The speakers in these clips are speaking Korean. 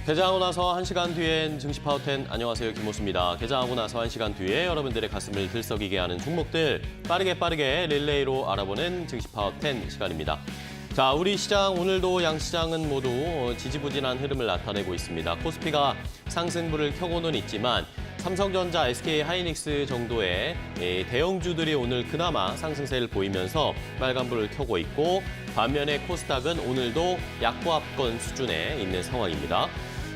개장하고 나서 1시간 뒤엔 증시 파워텐 안녕하세요, 김호수입니다. 개장하고 나서 1시간 뒤에 여러분들의 가슴을 들썩이게 하는 종목들 빠르게 릴레이로 알아보는 증시 파워텐 시간입니다. 자, 우리 시장 오늘도 양시장은 모두 지지부진한 흐름을 나타내고 있습니다. 코스피가 상승부를 켜고는 있지만 삼성전자, SK하이닉스 정도의 대형주들이 오늘 그나마 상승세를 보이면서 빨간불을 켜고 있고, 반면에 코스닥은 오늘도 약보합권 수준에 있는 상황입니다.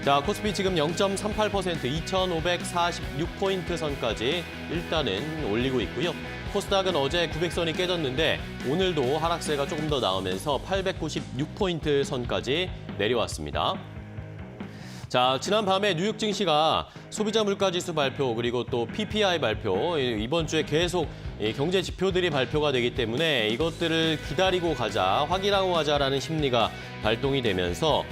자, 코스피 지금 0.38% 2,546포인트 선까지 일단은 올리고 있고요. 코스닥은 어제 900선이 깨졌는데 오늘도 하락세가 조금 더 나오면서 896포인트 선까지 내려왔습니다. 자, 지난 밤에 뉴욕 증시가 소비자 물가지수 발표 그리고 또 PPI 발표, 이번 주에 계속 경제 지표들이 발표가 되기 때문에 이것들을 기다리고 가자, 확인하고 가자라는 심리가 발동이 되면서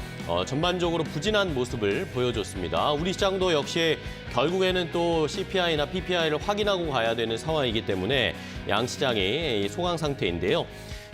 전반적으로 부진한 모습을 보여줬습니다. 우리 시장도 역시 결국에는 또 CPI나 PPI를 확인하고 가야 되는 상황이기 때문에 양시장이 소강 상태인데요.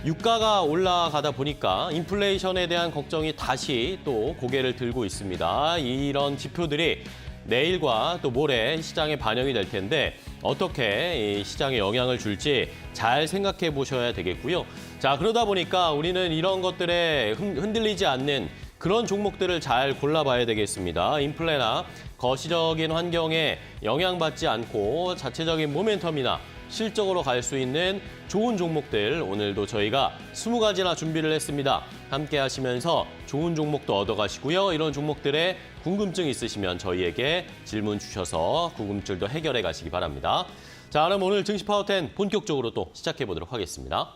유가가 올라가다 보니까 인플레이션에 대한 걱정이 다시 또 고개를 들고 있습니다. 이런 지표들이 내일과 또 모레 시장에 반영이 될 텐데 어떻게 시장에 영향을 줄지 잘 생각해 보셔야 되겠고요. 자, 그러다 보니까 우리는 이런 것들에 흔들리지 않는 그런 종목들을 잘 골라봐야 되겠습니다. 인플레나 거시적인 환경에 영향받지 않고 자체적인 모멘텀이나 실적으로 갈 수 있는 좋은 종목들 오늘도 저희가 20가지나 준비를 했습니다. 함께 하시면서 좋은 종목도 얻어가시고요. 이런 종목들에 궁금증 있으시면 저희에게 질문 주셔서 궁금증도 해결해 가시기 바랍니다. 자, 그럼 오늘 증시 파워텐 본격적으로 또 시작해 보도록 하겠습니다.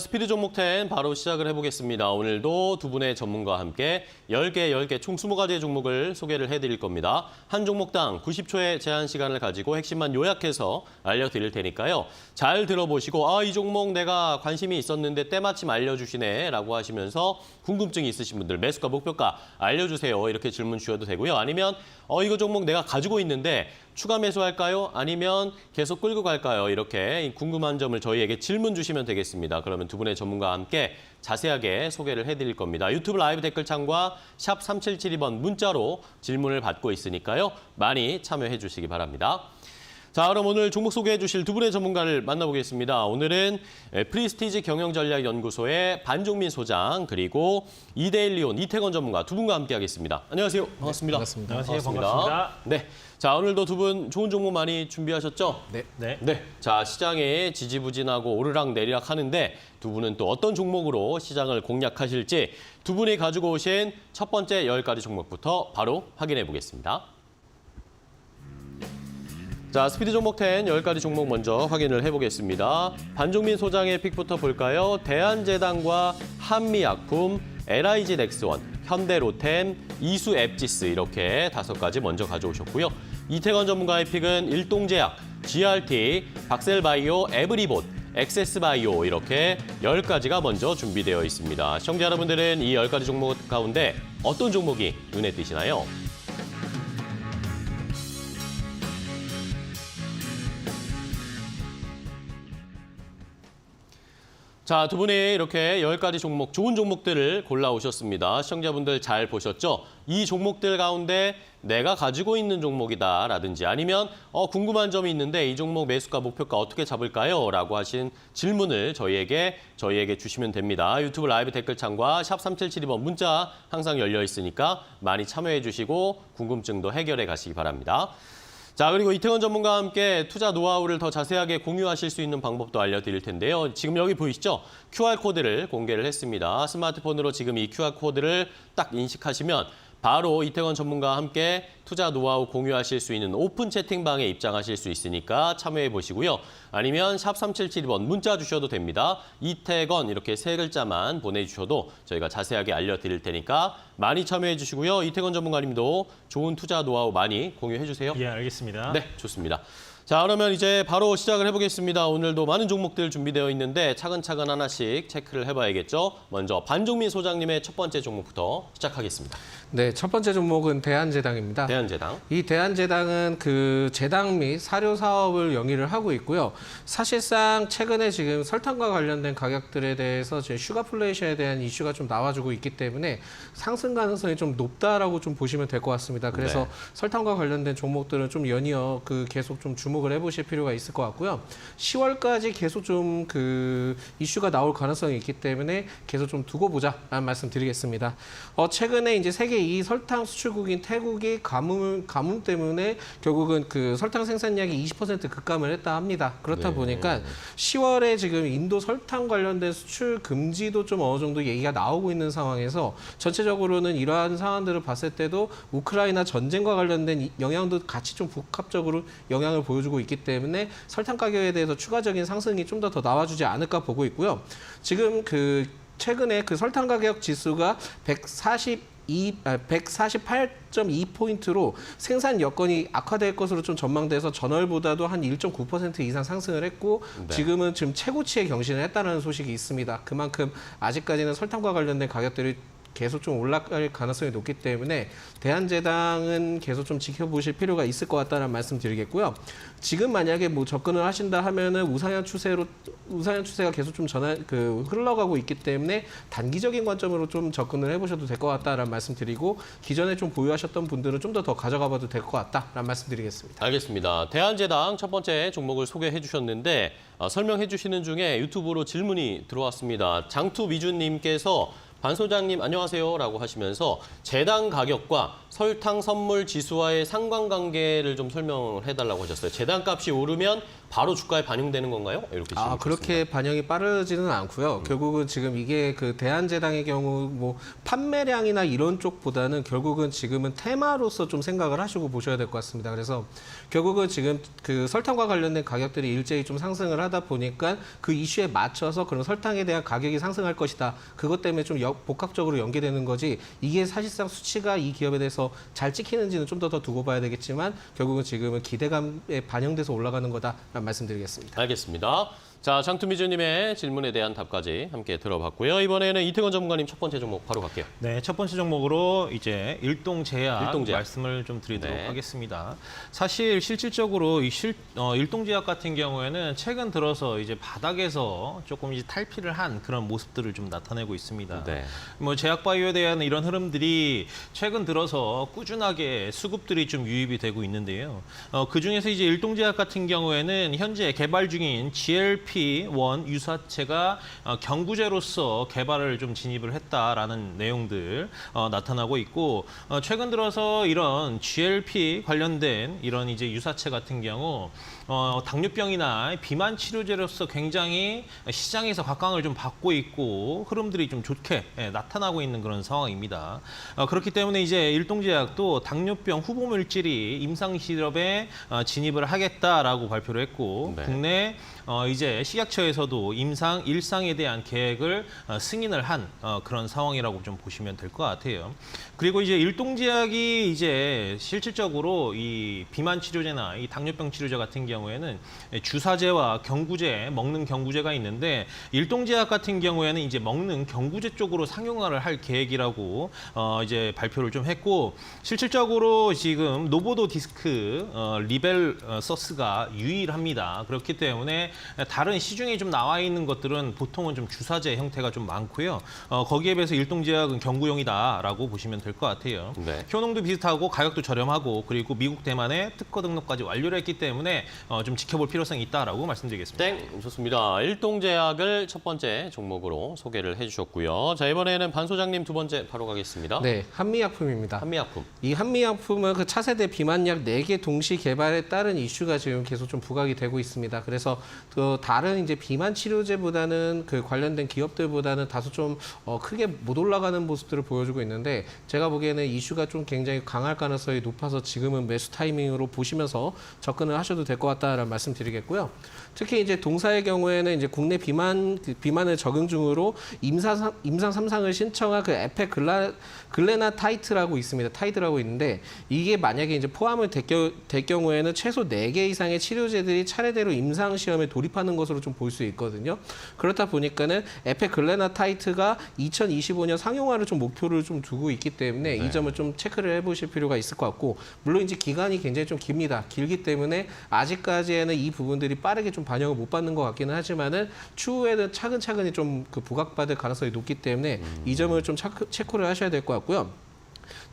스피드 종목 10 바로 시작을 해보겠습니다. 오늘도 두 분의 전문가와 함께 10개 총 20가지의 종목을 소개를 해드릴 겁니다. 한 종목당 90초의 제한 시간을 가지고 핵심만 요약해서 알려드릴 테니까요. 잘 들어보시고 이 종목 내가 관심이 있었는데 때마침 알려주시네 라고 하시면서 궁금증이 있으신 분들 매수가 목표가 알려주세요. 이렇게 질문 주셔도 되고요. 아니면 이거 종목 내가 가지고 있는데 추가 매수할까요? 아니면 계속 끌고 갈까요? 이렇게 궁금한 점을 저희에게 질문 주시면 되겠습니다. 그러면 두 분의 전문가와 함께 자세하게 소개를 해드릴 겁니다. 유튜브 라이브 댓글창과 샵 3772번 문자로 질문을 받고 있으니까요. 많이 참여해 주시기 바랍니다. 자, 그럼 오늘 종목 소개해 주실 두 분의 전문가를 만나보겠습니다. 오늘은 프리스티지 경영전략연구소의 반종민 소장 그리고 이데일리온 이태건 전문가 두 분과 함께하겠습니다. 안녕하세요. 반갑습니다. 네, 안녕하세요. 반갑습니다. 네. 자, 오늘도 두 분 좋은 종목 많이 준비하셨죠? 네. 자, 시장에 지지부진하고 오르락 내리락 하는데 두 분은 또 어떤 종목으로 시장을 공략하실지 두 분이 가지고 오신 첫 번째 10가지 종목부터 바로 확인해 보겠습니다. 자, 스피드 종목 10 10가지 종목 먼저 확인을 해보겠습니다. 반종민 소장의 픽부터 볼까요? 대한제당과 한미약품, LIG 넥스원, 현대로템, 이수앱지스 이렇게 5가지 먼저 가져오셨고요. 이태건 전문가의 픽은 일동제약, GRT, 박셀바이오, 에브리봇, 엑세스바이오 이렇게 10가지가 먼저 준비되어 있습니다. 시청자 여러분들은 이 10가지 종목 가운데 어떤 종목이 눈에 띄시나요? 자, 두 분이 이렇게 10가지 종목, 좋은 종목들을 골라오셨습니다. 시청자분들 잘 보셨죠? 이 종목들 가운데 내가 가지고 있는 종목이다라든지 아니면 궁금한 점이 있는데 이 종목 매수가 목표가 어떻게 잡을까요? 라고 하신 질문을 저희에게 주시면 됩니다. 유튜브 라이브 댓글창과 샵 3772번 문자 항상 열려 있으니까 많이 참여해 주시고 궁금증도 해결해 가시기 바랍니다. 자, 그리고 이태건 전문가와 함께 투자 노하우를 더 자세하게 공유하실 수 있는 방법도 알려드릴 텐데요. 지금 여기 보이시죠? QR코드를 공개를 했습니다. 스마트폰으로 지금 이 QR코드를 딱 인식하시면 바로 이태건 전문가와 함께 투자 노하우 공유하실 수 있는 오픈 채팅방에 입장하실 수 있으니까 참여해 보시고요. 아니면 샵 3772번 문자 주셔도 됩니다. 이태건 이렇게 세 글자만 보내주셔도 저희가 자세하게 알려드릴 테니까 많이 참여해 주시고요. 이태건 전문가님도 좋은 투자 노하우 많이 공유해 주세요. 예, 알겠습니다. 네, 좋습니다. 자, 그러면 이제 바로 시작을 해보겠습니다. 오늘도 많은 종목들 준비되어 있는데 차근차근 하나씩 체크를 해봐야겠죠. 먼저 반종민 소장님의 첫 번째 종목부터 시작하겠습니다. 네, 첫 번째 종목은 대한제당입니다. 대한제당. 이 대한제당은 그 제당 및 사료 사업을 영위를 하고 있고요. 사실상 최근에 지금 설탕과 관련된 가격들에 대해서 제 슈가플레이션에 대한 이슈가 좀 나와주고 있기 때문에 상승 가능성이 좀 높다라고 좀 보시면 될 것 같습니다. 그래서 네. 설탕과 관련된 종목들은 좀 연이어 계속 좀 주목을 해보실 필요가 있을 것 같고요. 10월까지 계속 좀 이슈가 나올 가능성이 있기 때문에 계속 좀 두고 보자라는 말씀 드리겠습니다. 최근에 이제 세계 2위 설탕 수출국인 태국이 가뭄 때문에 결국은 그 설탕 생산량이 20% 급감을 했다 합니다. 그렇다 네. 보니까 10월에 지금 인도 설탕 관련된 수출 금지도 좀 어느 정도 얘기가 나오고 있는 상황에서 전체적으로는 이러한 상황들을 봤을 때도 우크라이나 전쟁과 관련된 영향도 같이 좀 복합적으로 영향을 보여주고 있기 때문에 설탕 가격에 대해서 추가적인 상승이 좀 더 나와주지 않을까 보고 있고요. 지금 최근에 설탕 가격 지수가 148.2포인트로 생산 여건이 악화될 것으로 좀 전망돼서 전월보다도 한 1.9% 이상 상승을 했고 네. 지금은 지금 최고치에 경신을 했다는 소식이 있습니다. 그만큼 아직까지는 설탕과 관련된 가격들이 계속 좀 올라갈 가능성이 높기 때문에 대한제당은 계속 좀 지켜보실 필요가 있을 것 같다는 말씀 드리겠고요. 지금 만약에 뭐 접근을 하신다 하면은 우상향 추세가 계속 좀 흘러가고 있기 때문에 단기적인 관점으로 좀 접근을 해보셔도 될 것 같다라는 말씀 드리고 기존에 좀 보유하셨던 분들은 좀 더 가져가봐도 될 것 같다라는 말씀 드리겠습니다. 알겠습니다. 대한제당 첫 번째 종목을 소개해 주셨는데 설명해 주시는 중에 유튜브로 질문이 들어왔습니다. 장투미주님께서 반 소장님 안녕하세요라고 하시면서 제당 가격과 설탕 선물 지수와의 상관관계를 좀 설명을 해달라고 하셨어요. 제당 값이 오르면 바로 주가에 반영되는 건가요? 이렇게 질문이 그렇게 반영이 빠르지는 않고요. 결국은 지금 이게 대한제당의 경우 뭐 판매량이나 이런 쪽보다는 결국은 지금은 테마로서 좀 생각을 하시고 보셔야 될 것 같습니다. 그래서 결국은 지금 설탕과 관련된 가격들이 일제히 좀 상승을 하다 보니까 그 이슈에 맞춰서 그런 설탕에 대한 가격이 상승할 것이다. 그것 때문에 좀 복합적으로 연계되는 거지 이게 사실상 수치가 이 기업에 대해서 잘 찍히는지는 좀 더 두고 봐야 되겠지만 결국은 지금은 기대감에 반영돼서 올라가는 거다라는 말씀드리겠습니다. 알겠습니다. 자, 장투미주님의 질문에 대한 답까지 함께 들어봤고요. 이번에는 이태건 전문가님 첫 번째 종목 바로 갈게요. 네, 첫 번째 종목으로 이제 일동제약 일동제약. 말씀을 좀 드리도록 네. 하겠습니다. 사실 실질적으로 일동제약 같은 경우에는 최근 들어서 이제 바닥에서 조금 이제 탈피를 한 그런 모습들을 좀 나타내고 있습니다. 네. 뭐 제약바이오에 대한 이런 흐름들이 최근 들어서 꾸준하게 수급들이 좀 유입이 되고 있는데요. 그 중에서 이제 일동제약 같은 경우에는 현재 개발 중인 GLP-1 유사체가 경구제로서 개발을 좀 진입을 했다라는 내용들 나타나고 있고 최근 들어서 이런 GLP 관련된 이런 이제 유사체 같은 경우 당뇨병이나 비만 치료제로서 굉장히 시장에서 각광을 좀 받고 있고 흐름들이 좀 좋게 나타나고 있는 그런 상황입니다. 그렇기 때문에 이제 일동제약도 당뇨병 후보 물질이 임상 실험에 진입을 하겠다라고 발표를 했고 네. 국내 이제 식약처에서도 임상 1상에 대한 계획을 승인을 한 그런 상황이라고 좀 보시면 될 것 같아요. 그리고 이제 일동제약이 이제 실질적으로 이 비만 치료제나 이 당뇨병 치료제 같은 경우에는 주사제와 경구제, 먹는 경구제가 있는데 일동제약 같은 경우에는 이제 먹는 경구제 쪽으로 상용화를 할 계획이라고 이제 발표를 좀 했고 실질적으로 지금 노보노디스크 리벨서스가 유일합니다. 그렇기 때문에 다른 시중에 좀 나와 있는 것들은 보통은 좀 주사제 형태가 좀 많고요. 거기에 비해서 일동제약은 경구용이다라고 보시면 될 것 같아요. 네. 효능도 비슷하고 가격도 저렴하고 그리고 미국 대만의 특허 등록까지 완료를 했기 때문에 좀 지켜볼 필요성이 있다라고 말씀드리겠습니다. 땡! 좋습니다. 일동제약을 첫 번째 종목으로 소개를 해주셨고요. 자, 이번에는 반 소장님 두 번째 바로 가겠습니다. 네, 한미약품입니다. 한미약품. 이 한미약품은 차세대 비만약 4개 동시 개발에 따른 이슈가 지금 계속 좀 부각이 되고 있습니다. 그래서 또 다른 이제 비만 치료제보다는 그 관련된 기업들보다는 다소 좀 크게 못 올라가는 모습들을 보여주고 있는데 제가 보기에는 이슈가 좀 굉장히 강할 가능성이 높아서 지금은 매수 타이밍으로 보시면서 접근을 하셔도 될 것 같다라는 말씀드리겠고요. 특히 이제 동사의 경우에는 이제 국내 비만을 적응 중으로 임상 3상을 신청한 그 글레나타이트라고 있습니다. 타이드라고 있는데 이게 만약에 이제 포함을 될 경우에는 최소 4개 이상의 치료제들이 차례대로 임상 시험에 돌입하는 것으로 좀 볼 수 있거든요. 그렇다 보니까는 에페글레나타이트가 2025년 상용화를 좀 목표를 좀 두고 있기 때문에 이 점을 좀 체크를 해보실 필요가 있을 것 같고 물론 이제 기간이 굉장히 좀 깁니다. 길기 때문에 아직까지에는 이 부분들이 빠르게 좀 반영을 못 받는 것 같기는 하지만은 추후에는 차근차근히 좀 그 부각받을 가능성이 높기 때문에 이 점을 좀 체크를 하셔야 될 것 같고요.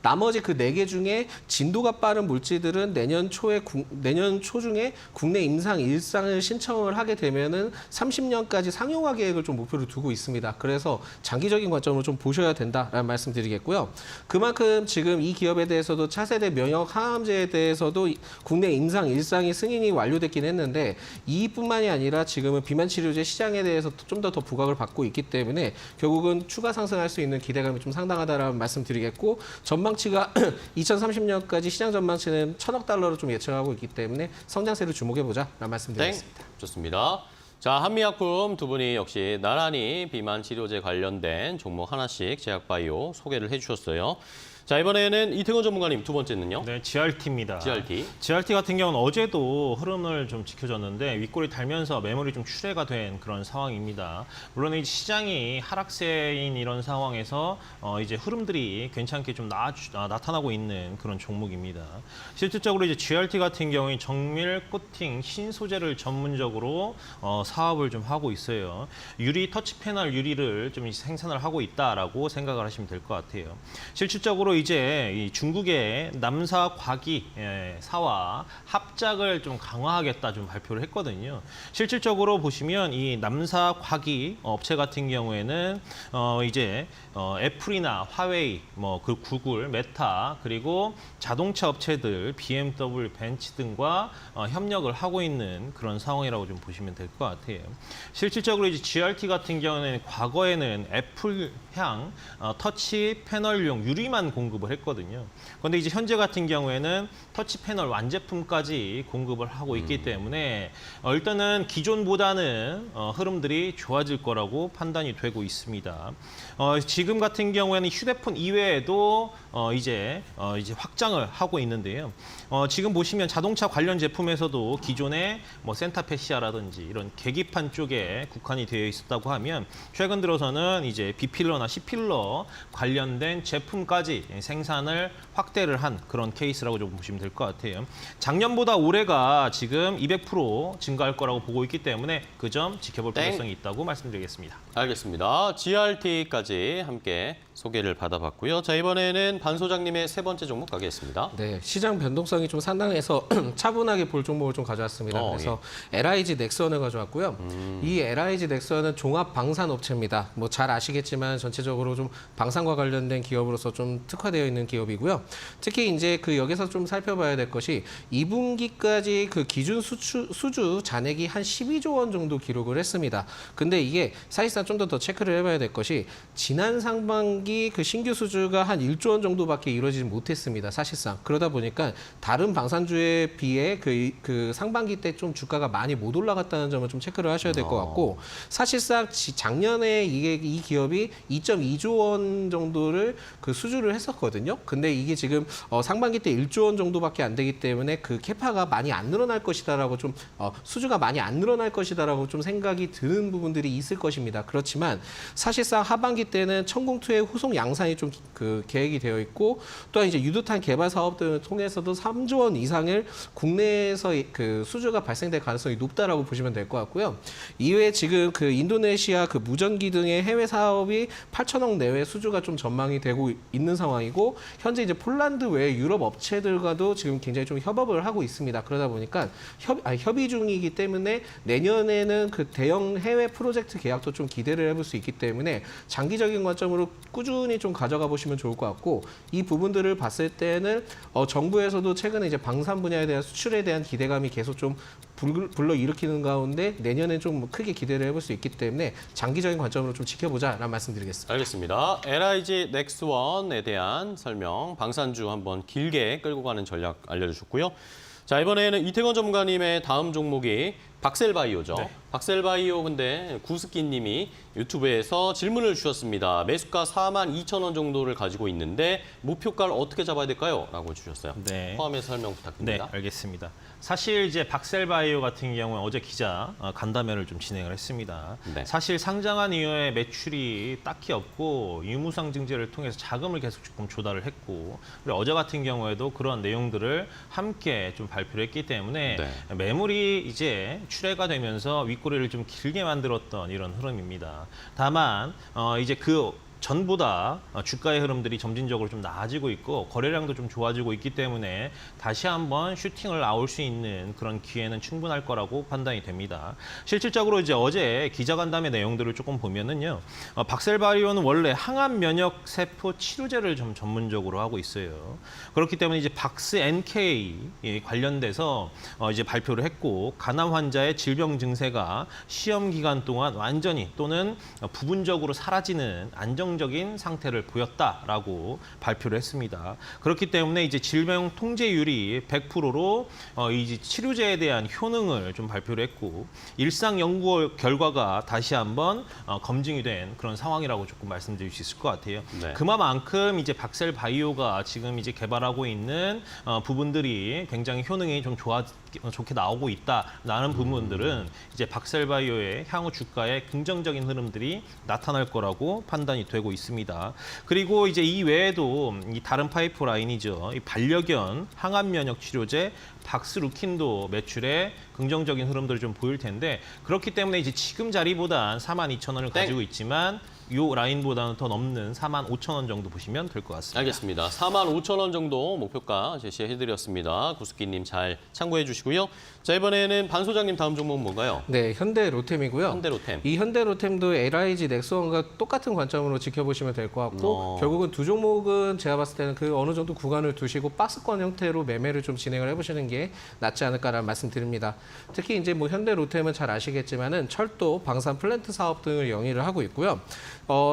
나머지 그 4개 중에 진도가 빠른 물질들은 내년 초 중에 국내 임상 1상을 신청을 하게 되면은 30년까지 상용화 계획을 좀 목표로 두고 있습니다. 그래서 장기적인 관점으로 좀 보셔야 된다라는 말씀드리겠고요. 그만큼 지금 이 기업에 대해서도 차세대 면역 항암제에 대해서도 국내 임상 1상이 승인이 완료됐긴 했는데 이뿐만이 아니라 지금은 비만 치료제 시장에 대해서 좀 더 부각을 받고 있기 때문에 결국은 추가 상승할 수 있는 기대감이 좀 상당하다라는 말씀드리겠고 전망치가 2030년까지 시장 전망치는 1,000억 달러로 좀 예측하고 있기 때문에 성장세를 주목해보자라는 말씀드리겠습니다. 좋습니다. 자, 한미약품 두 분이 역시 나란히 비만 치료제 관련된 종목 하나씩 제약바이오 소개를 해주셨어요. 자, 이번에는 이태곤 전문가님 두 번째는요? 네, GRT입니다. GRT 같은 경우는 어제도 흐름을 좀 지켜줬는데 윗골이 달면서 매물이 좀 출회가 된 그런 상황입니다. 물론 이 시장이 하락세인 이런 상황에서 이제 흐름들이 괜찮게 좀 나타나고 있는 그런 종목입니다. 실질적으로 이제 GRT 같은 경우에 정밀 코팅 신소재를 전문적으로 사업을 좀 하고 있어요. 유리 터치 패널 유리를 좀 생산을 하고 있다라고 생각을 하시면 될 것 같아요. 실질적으로 이제 이 중국의 남사 과기사와 합작을 좀 강화하겠다 좀 발표를 했거든요. 실질적으로 보시면 이 남사 과기 업체 같은 경우에는 이제 애플이나 화웨이, 그 구글, 메타 그리고 자동차 업체들 BMW, 벤츠 등과 협력을 하고 있는 그런 상황이라고 좀 보시면 될 것 같아요. 실질적으로 이제 GRT 같은 경우는 과거에는 애플향 터치 패널용 유리만 공급을 했거든요. 그런데 이제 현재 같은 경우에는 터치 패널 완제품까지 공급을 하고 있기 때문에 일단은 기존보다는 흐름들이 좋아질 거라고 판단이 되고 있습니다. 지금 같은 경우에는 휴대폰 이외에도 이제 확장을 하고 있는데요. 지금 보시면 자동차 관련 제품에서도 기존의 센타페시아라든지 이런 계기판 쪽에 국한이 되어 있었다고 하면 최근 들어서는 이제 B필러나 C필러 관련된 제품까지 생산을 확대를 한 그런 케이스라고 좀 보시면 될 것 같아요. 작년보다 올해가 지금 200% 증가할 거라고 보고 있기 때문에 그 점 지켜볼 필요성이 있다고 말씀드리겠습니다. 알겠습니다. GRT까지 함께 소개를 받아봤고요. 자, 이번에는 반 소장님의 세 번째 종목 가겠습니다. 네, 시장 변동성이 좀 상당해서 차분하게 볼 종목을 좀 가져왔습니다. 그래서 LIG 넥선을 가져왔고요. 이 LIG 넥선은 종합 방산 업체입니다. 잘 아시겠지만 전체적으로 좀 방산과 관련된 기업으로서 좀 특화되어 있는 기업이고요. 특히 이제 그 여기서 좀 살펴봐야 될 것이 2분기까지 그 기준 수주 잔액이 한 12조 원 정도 기록을 했습니다. 근데 이게 사실상 좀 더 체크를 해봐야 될 것이 지난 상반기 그 신규 수주가 한 1조 원 정도밖에 이루어지지 못했습니다. 사실상 그러다 보니까 다른 방산주에 비해 그 상반기 때 좀 주가가 많이 못 올라갔다는 점을 좀 체크를 하셔야 될 것 같고 사실상 작년에 이 기업이 2.2조 원 정도를 그 수주를 했었거든요. 근데 이게 지금 상반기 때 1조 원 정도밖에 안 되기 때문에 그 캐파가 많이 안 늘어날 것이다라고 좀 수주가 많이 안 늘어날 것이다라고 좀 생각이 드는 부분들이 있을 것입니다. 그렇지만 사실상 하반기 때는 천공투의 후속 양산이 좀 그 계획이 되어 있고 또한 이제 유도탄 개발 사업 등을 통해서도 3조 원 이상을 국내에서 그 수주가 발생될 가능성이 높다라고 보시면 될 것 같고요. 이외에 지금 그 인도네시아 그 무전기 등의 해외 사업이 8천억 내외 수주가 좀 전망이 되고 있는 상황이고 현재 이제 폴란드 외 유럽 업체들과도 지금 굉장히 좀 협업을 하고 있습니다. 그러다 보니까 협의 중이기 때문에 내년에는 그 대형 해외 프로젝트 계약도 좀 기대를 해볼 수 있기 때문에 장기적인 관점으로 꾸준히 좀 가져가 보시면 좋을 것 같고 이 부분들을 봤을 때는 정부에서도 최근에 이제 방산 분야에 대한 수출에 대한 기대감이 계속 좀 불러일으키는 가운데 내년에 좀 크게 기대를 해볼 수 있기 때문에 장기적인 관점으로 좀 지켜보자라는 말씀드리겠습니다. 알겠습니다. LIG 넥스원에 대한 설명, 방산주 한번 길게 끌고 가는 전략 알려주셨고요. 자, 이번에는 이태권 전문가님의 다음 종목이 박셀바이오죠. 네. 박셀바이오 근데 구스끼님이 유튜브에서 질문을 주셨습니다. 매수가 42,000원 정도를 가지고 있는데 목표가를 어떻게 잡아야 될까요? 라고 주셨어요. 네. 포함해서 설명 네, 부탁드립니다. 알겠습니다. 사실 이제 박셀바이오 같은 경우는 어제 기자 간담회를 좀 진행을 했습니다. 네. 사실 상장한 이후에 매출이 딱히 없고 유무상증제를 통해서 자금을 계속 조금 조달을 했고 그리고 어제 같은 경우에도 그런 내용들을 함께 좀 발표를 했기 때문에 네. 매물이 이제 출회가 되면서 윗꼬리를 좀 길게 만들었던 이런 흐름입니다. 다만 이제 그 전보다 주가의 흐름들이 점진적으로 좀 나아지고 있고 거래량도 좀 좋아지고 있기 때문에 다시 한번 슈팅을 나올 수 있는 그런 기회는 충분할 거라고 판단이 됩니다. 실질적으로 이제 어제 기자간담회 내용들을 조금 보면은요. 박셀바이오는 원래 항암 면역 세포 치료제를 좀 전문적으로 하고 있어요. 그렇기 때문에 이제 박스 NK 관련돼서 이제 발표를 했고 간암 환자의 질병 증세가 시험 기간 동안 완전히 또는 부분적으로 사라지는 안정적인 상태를 보였다라고 발표를 했습니다. 그렇기 때문에 이제 질병 통제율이 100%로 이제 치료제에 대한 효능을 좀 발표를 했고 일상 연구 결과가 다시 한번 검증이 된 그런 상황이라고 조금 말씀드릴 수 있을 것 같아요. 네. 그만큼 이제 박셀바이오가 지금 이제 개발하고 있는 부분들이 굉장히 효능이 좀 좋게 나오고 있다라는 부분들은 이제 박셀바이오의 향후 주가에 긍정적인 흐름들이 나타날 거라고 판단이 되고 있습니다. 그리고 이제 이 외에도 이 다른 파이프라인이죠. 이 반려견 항암 면역 치료제 박스루킨도 매출에 긍정적인 흐름들을 좀 보일 텐데 그렇기 때문에 이제 지금 자리보단 42,000원을 가지고 있지만 이 라인보다는 더 넘는 45,000원 정도 보시면 될 것 같습니다. 알겠습니다. 45,000원 정도 목표가 제시해드렸습니다. 구스끼님 잘 참고해 주시고요. 자, 이번에는 반 소장님 다음 종목은 뭔가요? 네, 현대로템이고요. 현대로템. 이 현대로템도 LIG 넥스원과 똑같은 관점으로 지켜보시면 될 것 같고 결국은 두 종목은 제가 봤을 때는 그 어느 정도 구간을 두시고 박스권 형태로 매매를 좀 진행을 해보시는 게 낫지 않을까라는 말씀드립니다. 특히 이제 뭐 현대로템은 잘 아시겠지만은 철도, 방산 플랜트 사업 등을 영위를 하고 있고요.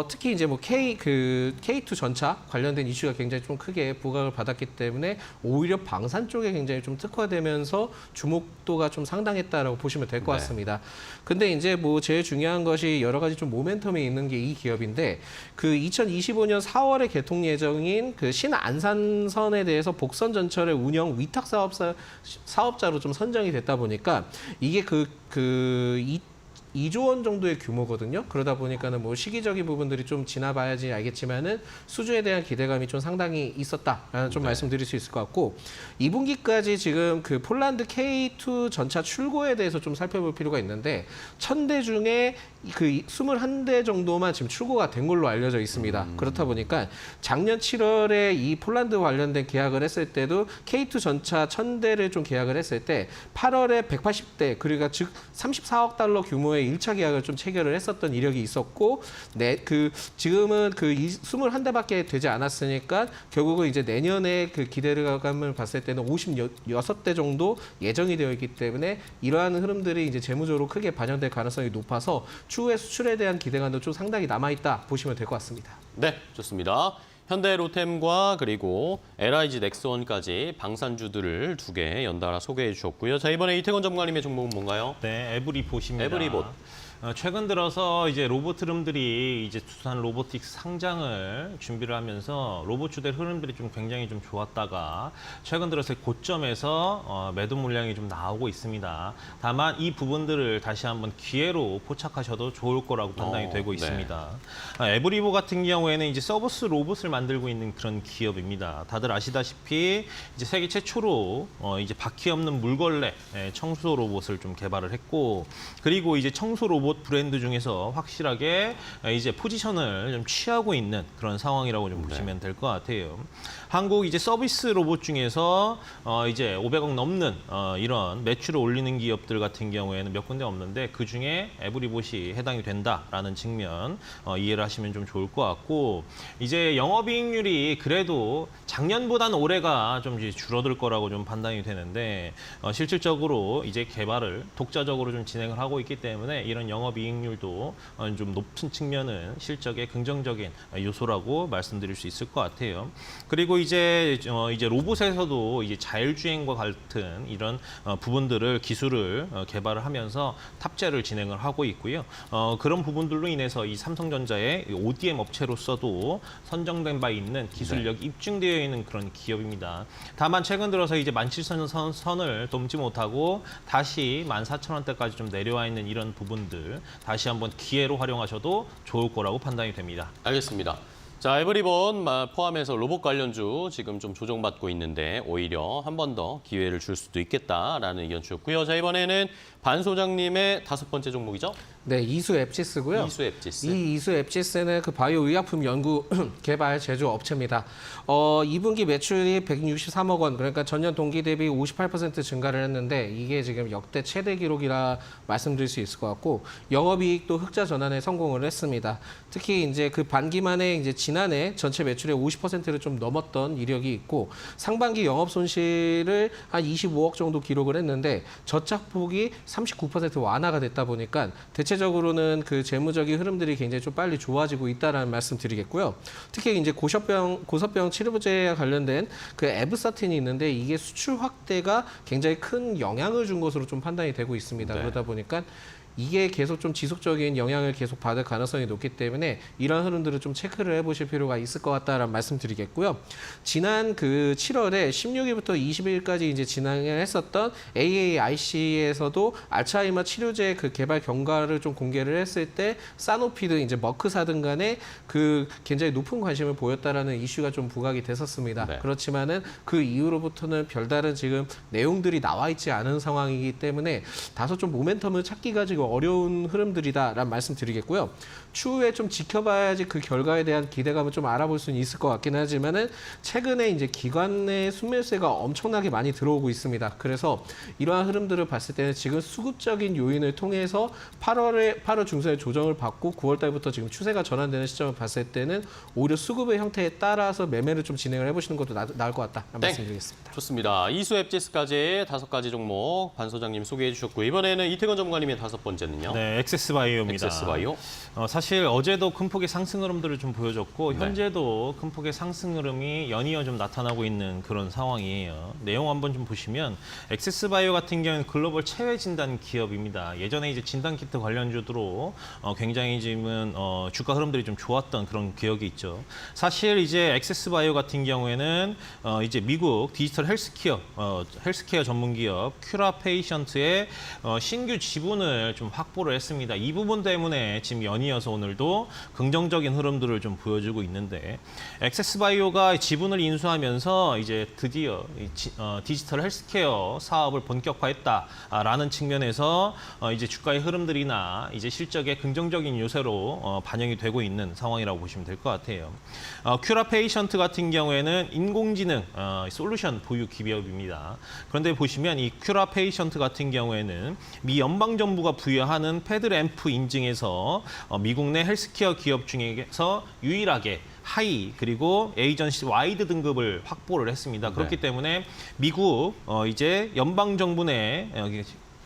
특히 이제 뭐 K2 전차 관련된 이슈가 굉장히 좀 크게 부각을 받았기 때문에 오히려 방산 쪽에 굉장히 좀 특화되면서 주목도가 좀 상당했다라고 보시면 될 것 네. 같습니다. 근데 이제 뭐 제일 중요한 것이 여러 가지 좀 모멘텀이 있는 게 이 기업인데 그 2025년 4월에 개통 예정인 그 신안산선에 대해서 복선 전철의 운영 위탁 사업자로 좀 선정이 됐다 보니까 이게 2조 원 정도의 규모거든요. 그러다 보니까는 뭐 시기적인 부분들이 좀 지나봐야지 알겠지만은 수주에 대한 기대감이 좀 상당히 있었다라는 좀 말씀드릴 수 있을 것 같고 2분기까지 지금 그 폴란드 K2 전차 출고에 대해서 좀 살펴볼 필요가 있는데 1,000대 중에 그 21대 정도만 지금 출고가 된 걸로 알려져 있습니다. 그렇다 보니까 작년 7월에 이 폴란드 관련된 계약을 했을 때도 K2 전차 1,000대를 좀 계약을 했을 때 8월에 180대 그러니까 즉 34억 달러 규모의 1차 계약을 좀 체결을 했었던 이력이 있었고 지금은 그 21대밖에 되지 않았으니까 결국은 이제 내년에 그 기대감을 봤을 때는 56대 정도 예정이 되어 있기 때문에 이러한 흐름들이 이제 재무적으로 크게 반영될 가능성이 높아서 추후에 수출에 대한 기대감도 좀 상당히 남아있다 보시면 될 것 같습니다. 네, 좋습니다. 현대로템과 그리고 LIG 넥스원까지 방산주들을 두 개 연달아 소개해 주셨고요. 자, 이번에 이태권 전문가님의 종목은 뭔가요? 네, 에브리봇입니다. 에브리봇. 최근 들어서 이제 로봇 흐름들이 이제 두산 로보틱스 상장을 준비를 하면서 로봇주들 흐름들이 좀 굉장히 좀 좋았다가 최근 들어서 고점에서 매도 물량이 좀 나오고 있습니다. 다만 이 부분들을 다시 한번 기회로 포착하셔도 좋을 거라고 판단이 되고 네. 있습니다. 에브리봇 같은 경우에는 이제 서비스 로봇을 만들고 있는 그런 기업입니다. 다들 아시다시피 이제 세계 최초로 이제 바퀴 없는 물걸레 청소 로봇을 좀 개발을 했고 그리고 이제 청소 로봇 로봇 브랜드 중에서 확실하게 이제 포지션을 좀 취하고 있는 그런 상황이라고 좀 보시면 될 것 같아요. 한국 이제 서비스 로봇 중에서 이제 500억 넘는 이런 매출을 올리는 기업들 같은 경우에는 몇 군데 없는데 그 중에 에브리봇이 해당이 된다라는 측면 이해를 하시면 좀 좋을 것 같고 이제 영업이익률이 그래도 작년보다는 올해가 좀 이제 줄어들 거라고 좀 판단이 되는데 실질적으로 이제 개발을 독자적으로 좀 진행을 하고 있기 때문에 이런 영업이익률도 좀 높은 측면은 실적의 긍정적인 요소라고 말씀드릴 수 있을 것 같아요. 그리고 이제 로봇에서도 이제 자율주행과 같은 이런 부분들을 기술을 개발을 하면서 탑재를 진행을 하고 있고요. 그런 부분들로 인해서 이 삼성전자의 ODM 업체로서도 선정된 바 있는 기술력이 입증되어 있는 그런 기업입니다. 다만 최근 들어서 이제 17,000선을 넘지 못하고 다시 14,000원대까지 좀 내려와 있는 이런 부분들 다시 한번 기회로 활용하셔도 좋을 거라고 판단이 됩니다. 알겠습니다. 자, 에브리본 포함해서 로봇 관련주 지금 좀 조정받고 있는데 오히려 한 번 더 기회를 줄 수도 있겠다라는 의견 주셨고요. 자, 이번에는 반 소장님의 5번째 종목이죠? 네, 이수 앱지스고요. 이수 앱지스. 이 이수 앱지스는 그 바이오 의약품 연구 개발 제조 업체입니다. 2분기 매출이 163억 원, 그러니까 전년 동기 대비 58% 증가를 했는데 이게 지금 역대 최대 기록이라 말씀드릴 수 있을 것 같고 영업이익도 흑자 전환에 성공을 했습니다. 특히 이제 그 반기만에 이제 지난해 전체 매출의 50%를 좀 넘었던 이력이 있고 상반기 영업 손실을 한 25억 정도 기록을 했는데 저착폭이 39% 완화가 됐다 보니까 대체적으로는 그 재무적인 흐름들이 굉장히 좀 빨리 좋아지고 있다라는 말씀드리겠고요. 특히 이제 고서병 치료제와 관련된 그 에브사틴이 있는데 이게 수출 확대가 굉장히 큰 영향을 준 것으로 좀 판단이 되고 있습니다. 네. 그러다 보니까 이게 계속 좀 지속적인 영향을 계속 받을 가능성이 높기 때문에 이런 흐름들을 좀 체크를 해보실 필요가 있을 것 같다라는 말씀드리겠고요. 지난 그 7월에 16일부터 20일까지 이제 진행을 했었던 AAIC에서도 알츠하이머 치료제 그 개발 경과를 좀 공개를 했을 때 사노피드 이제 머크사든 간에 그 굉장히 높은 관심을 보였다라는 이슈가 좀 부각이 됐었습니다. 네. 그렇지만은 그 이후로부터는 별다른 지금 내용들이 나와 있지 않은 상황이기 때문에 다소 좀 모멘텀을 찾기가 지금 어려운 흐름들이다라는 말씀드리겠고요. 추후에 좀 지켜봐야지 그 결과에 대한 기대감을 좀 알아볼 수는 있을 것 같긴 하지만은 최근에 이제 기관의 순매수세가 엄청나게 많이 들어오고 있습니다. 그래서 이러한 흐름들을 봤을 때는 지금 수급적인 요인을 통해서 8월 중순에 조정을 받고 9월 달부터 지금 추세가 전환되는 시점을 봤을 때는 오히려 수급의 형태에 따라서 매매를 좀 진행을 해보시는 것도 나을 것 같다라는 말씀드리겠습니다. 좋습니다. 이수 앱지스까지 5가지 종목 반 소장님 소개해 주셨고 이번에는 이태건 전문가님의 5번째는요? 네, 엑세스바이오입니다. 엑세스바이오. 사실 어제도 큰 폭의 상승 흐름들을 좀 보여줬고 네. 현재도 큰 폭의 상승 흐름이 연이어 좀 나타나고 있는 그런 상황이에요. 내용 한번 좀 보시면 엑세스바이오 같은 경우는 글로벌 체외 진단 기업입니다. 예전에 이제 진단 키트 관련주로 굉장히 지금은 주가 흐름들이 좀 좋았던 그런 기억이 있죠. 사실 이제 엑세스바이오 같은 경우에는 이제 미국 디지털 헬스케어 전문 기업 큐라페이션트의 신규 지분을 좀 확보를 했습니다. 이 부분 때문에 지금 연이어서 오늘도 긍정적인 흐름들을 좀 보여주고 있는데 엑세스바이오가 지분을 인수하면서 이제 드디어 디지털 헬스케어 사업을 본격화했다라는 측면에서 이제 주가의 흐름들이나 이제 실적의 긍정적인 요소로 반영이 되고 있는 상황이라고 보시면 될 것 같아요. 큐라페이션트 같은 경우에는 인공지능 솔루션 보유 기업입니다. 그런데 보시면 이 큐라페이션트 같은 경우에는 미 연방정부가 부여하는 패드램프 인증에서 미국 내 헬스케어 기업 중에서 유일하게 하이 그리고 에이전시 와이드 등급을 확보를 했습니다. 그렇기 때문에 미국 이제 연방 정부 내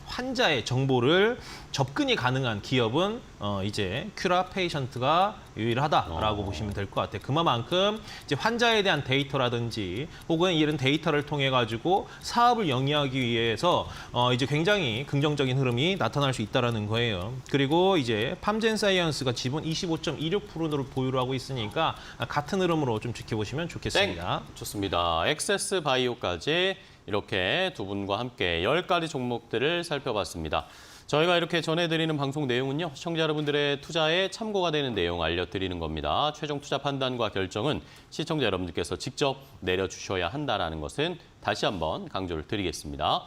환자의 정보를 접근이 가능한 기업은 이제 큐라페이션트가 유일하다라고 보시면 될 것 같아요. 그만큼 이제 환자에 대한 데이터라든지 혹은 이런 데이터를 통해 가지고 사업을 영위하기 위해서 이제 굉장히 긍정적인 흐름이 나타날 수 있다라는 거예요. 그리고 이제 팜젠사이언스가 지분 25.26%를 보유를 하고 있으니까 같은 흐름으로 좀 지켜보시면 좋겠습니다. 좋습니다. 엑세스 바이오까지 이렇게 두 분과 함께 10가지 종목들을 살펴봤습니다. 저희가 이렇게 전해드리는 방송 내용은요, 시청자 여러분들의 투자에 참고가 되는 내용 알려드리는 겁니다. 최종 투자 판단과 결정은 시청자 여러분들께서 직접 내려주셔야 한다는 것은 다시 한번 강조를 드리겠습니다.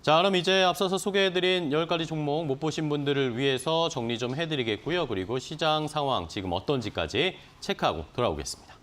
자, 그럼 이제 앞서서 소개해드린 10가지 종목 못 보신 분들을 위해서 정리 좀 해드리겠고요. 그리고 시장 상황 지금 어떤지까지 체크하고 돌아오겠습니다.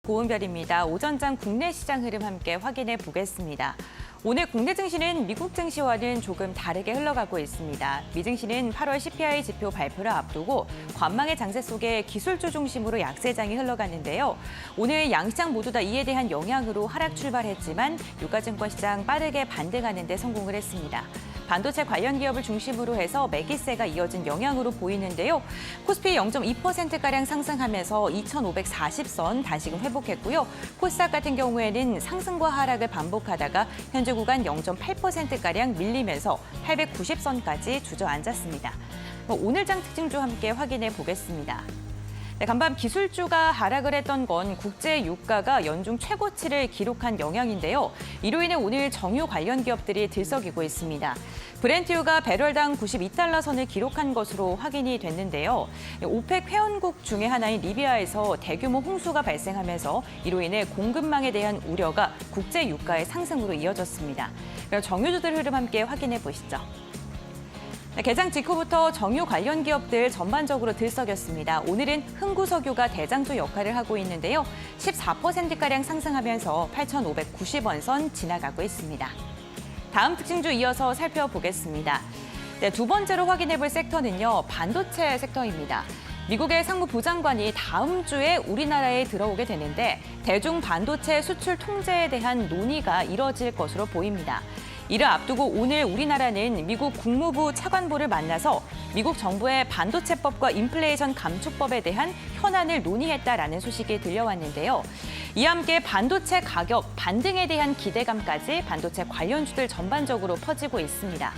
고은별입니다. 오전장 국내 시장 흐름 함께 확인해 보겠습니다. 오늘 국내 증시는 미국 증시와는 조금 다르게 흘러가고 있습니다. 미 증시는 8월 CPI 지표 발표를 앞두고 관망의 장세 속에 기술주 중심으로 약세장이 흘러갔는데요. 오늘 양시장 모두 다 이에 대한 영향으로 하락 출발했지만 유가증권 시장 빠르게 반등하는 데 성공을 했습니다. 반도체 관련 기업을 중심으로 해서 매기세가 이어진 영향으로 보이는데요. 코스피 0.2%가량 상승하면서 2,540선 다시금 회복했고요. 코스닥 같은 경우에는 상승과 하락을 반복하다가 현재 구간 0.8%가량 밀리면서 890선까지 주저앉았습니다. 오늘장 특징주 함께 확인해 보겠습니다. 네, 간밤 기술주가 하락을 했던 건 국제 유가가 연중 최고치를 기록한 영향인데요. 이로 인해 오늘 정유 관련 기업들이 들썩이고 있습니다. 브렌트유가 배럴당 92달러 선을 기록한 것으로 확인이 됐는데요. 오펙 회원국 중에 하나인 리비아에서 대규모 홍수가 발생하면서 이로 인해 공급망에 대한 우려가 국제 유가의 상승으로 이어졌습니다. 정유주들 흐름 함께 확인해 보시죠. 개장 직후부터 정유 관련 기업들 전반적으로 들썩였습니다. 오늘은 흥구석유가 대장주 역할을 하고 있는데요. 14%가량 상승하면서 8,590원 선 지나가고 있습니다. 다음 특징주 이어서 살펴보겠습니다. 네, 두 번째로 확인해 볼 섹터는요, 반도체 섹터입니다. 미국의 상무부 장관이 다음 주에 우리나라에 들어오게 되는데 대중 반도체 수출 통제에 대한 논의가 이뤄질 것으로 보입니다. 이를 앞두고 오늘 우리나라는 미국 국무부 차관보를 만나서 미국 정부의 반도체법과 인플레이션 감축법에 대한 현안을 논의했다라는 소식이 들려왔는데요. 이와 함께 반도체 가격 반등에 대한 기대감까지 반도체 관련주들 전반적으로 퍼지고 있습니다.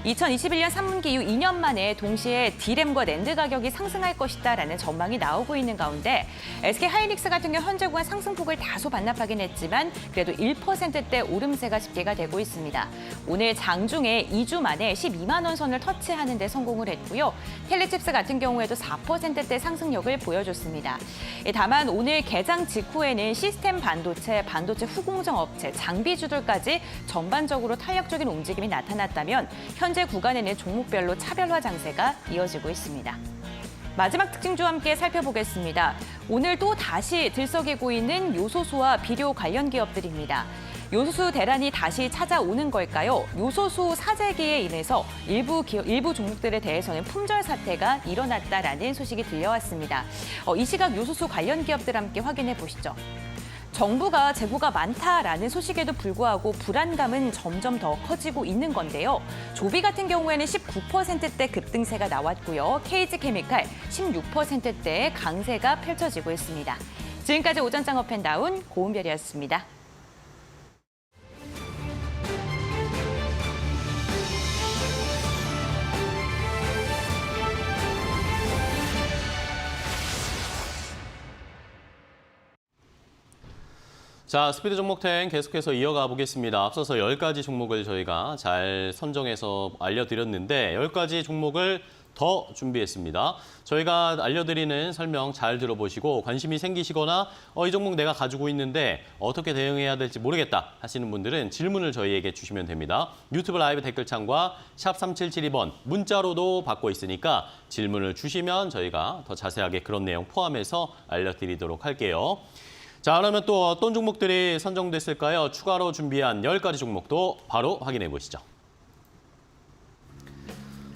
2021년 3분기 이후 2년 만에 동시에 D램과 낸드 가격이 상승할 것이다라는 전망이 나오고 있는 가운데 SK하이닉스 같은 경우 현재 구간 상승폭을 다소 반납하긴 했지만 그래도 1%대 오름세가 집계가 되고 있습니다. 오늘 장중에 2주 만에 12만 원 선을 터치하는 데 성공을 했고요. 텔레칩스 같은 경우에도 4%대 상승력을 보여줬습니다. 다만 오늘 개장 직후에는 시스템 반도체, 반도체 후공정 업체, 장비주들까지 전반적으로 탄력적인 움직임이 나타났다면 현재 구간에는 종목별로 차별화 장세가 이어지고 있습니다. 마지막 특징주와 함께 살펴보겠습니다. 오늘 또 다시 들썩이고 있는 요소수와 비료 관련 기업들입니다. 요소수 대란이 다시 찾아오는 걸까요? 요소수 사재기에 인해서 일부 종목들에 대해서는 품절 사태가 일어났다라는 소식이 들려왔습니다. 이 시각 요소수 관련 기업들 함께 확인해 보시죠. 정부가 재고가 많다라는 소식에도 불구하고 불안감은 점점 더 커지고 있는 건데요. 조비 같은 경우에는 19%대 급등세가 나왔고요. KG케미칼 16%대의 강세가 펼쳐지고 있습니다. 지금까지 오전장 업앤다운 고은별이었습니다. 자, 스피드 종목 10 계속해서 이어가 보겠습니다. 앞서서 10가지 종목을 저희가 잘 선정해서 알려드렸는데 10가지 종목을 더 준비했습니다. 저희가 알려드리는 설명 잘 들어보시고 관심이 생기시거나 이 종목 내가 가지고 있는데 어떻게 대응해야 될지 모르겠다 하시는 분들은 질문을 저희에게 주시면 됩니다. 유튜브 라이브 댓글창과 샵 3772번 문자로도 받고 있으니까 질문을 주시면 저희가 더 자세하게 그런 내용 포함해서 알려드리도록 할게요. 자, 그러면 또 어떤 종목들이 선정됐을까요? 추가로 준비한 10가지 종목도 바로 확인해 보시죠.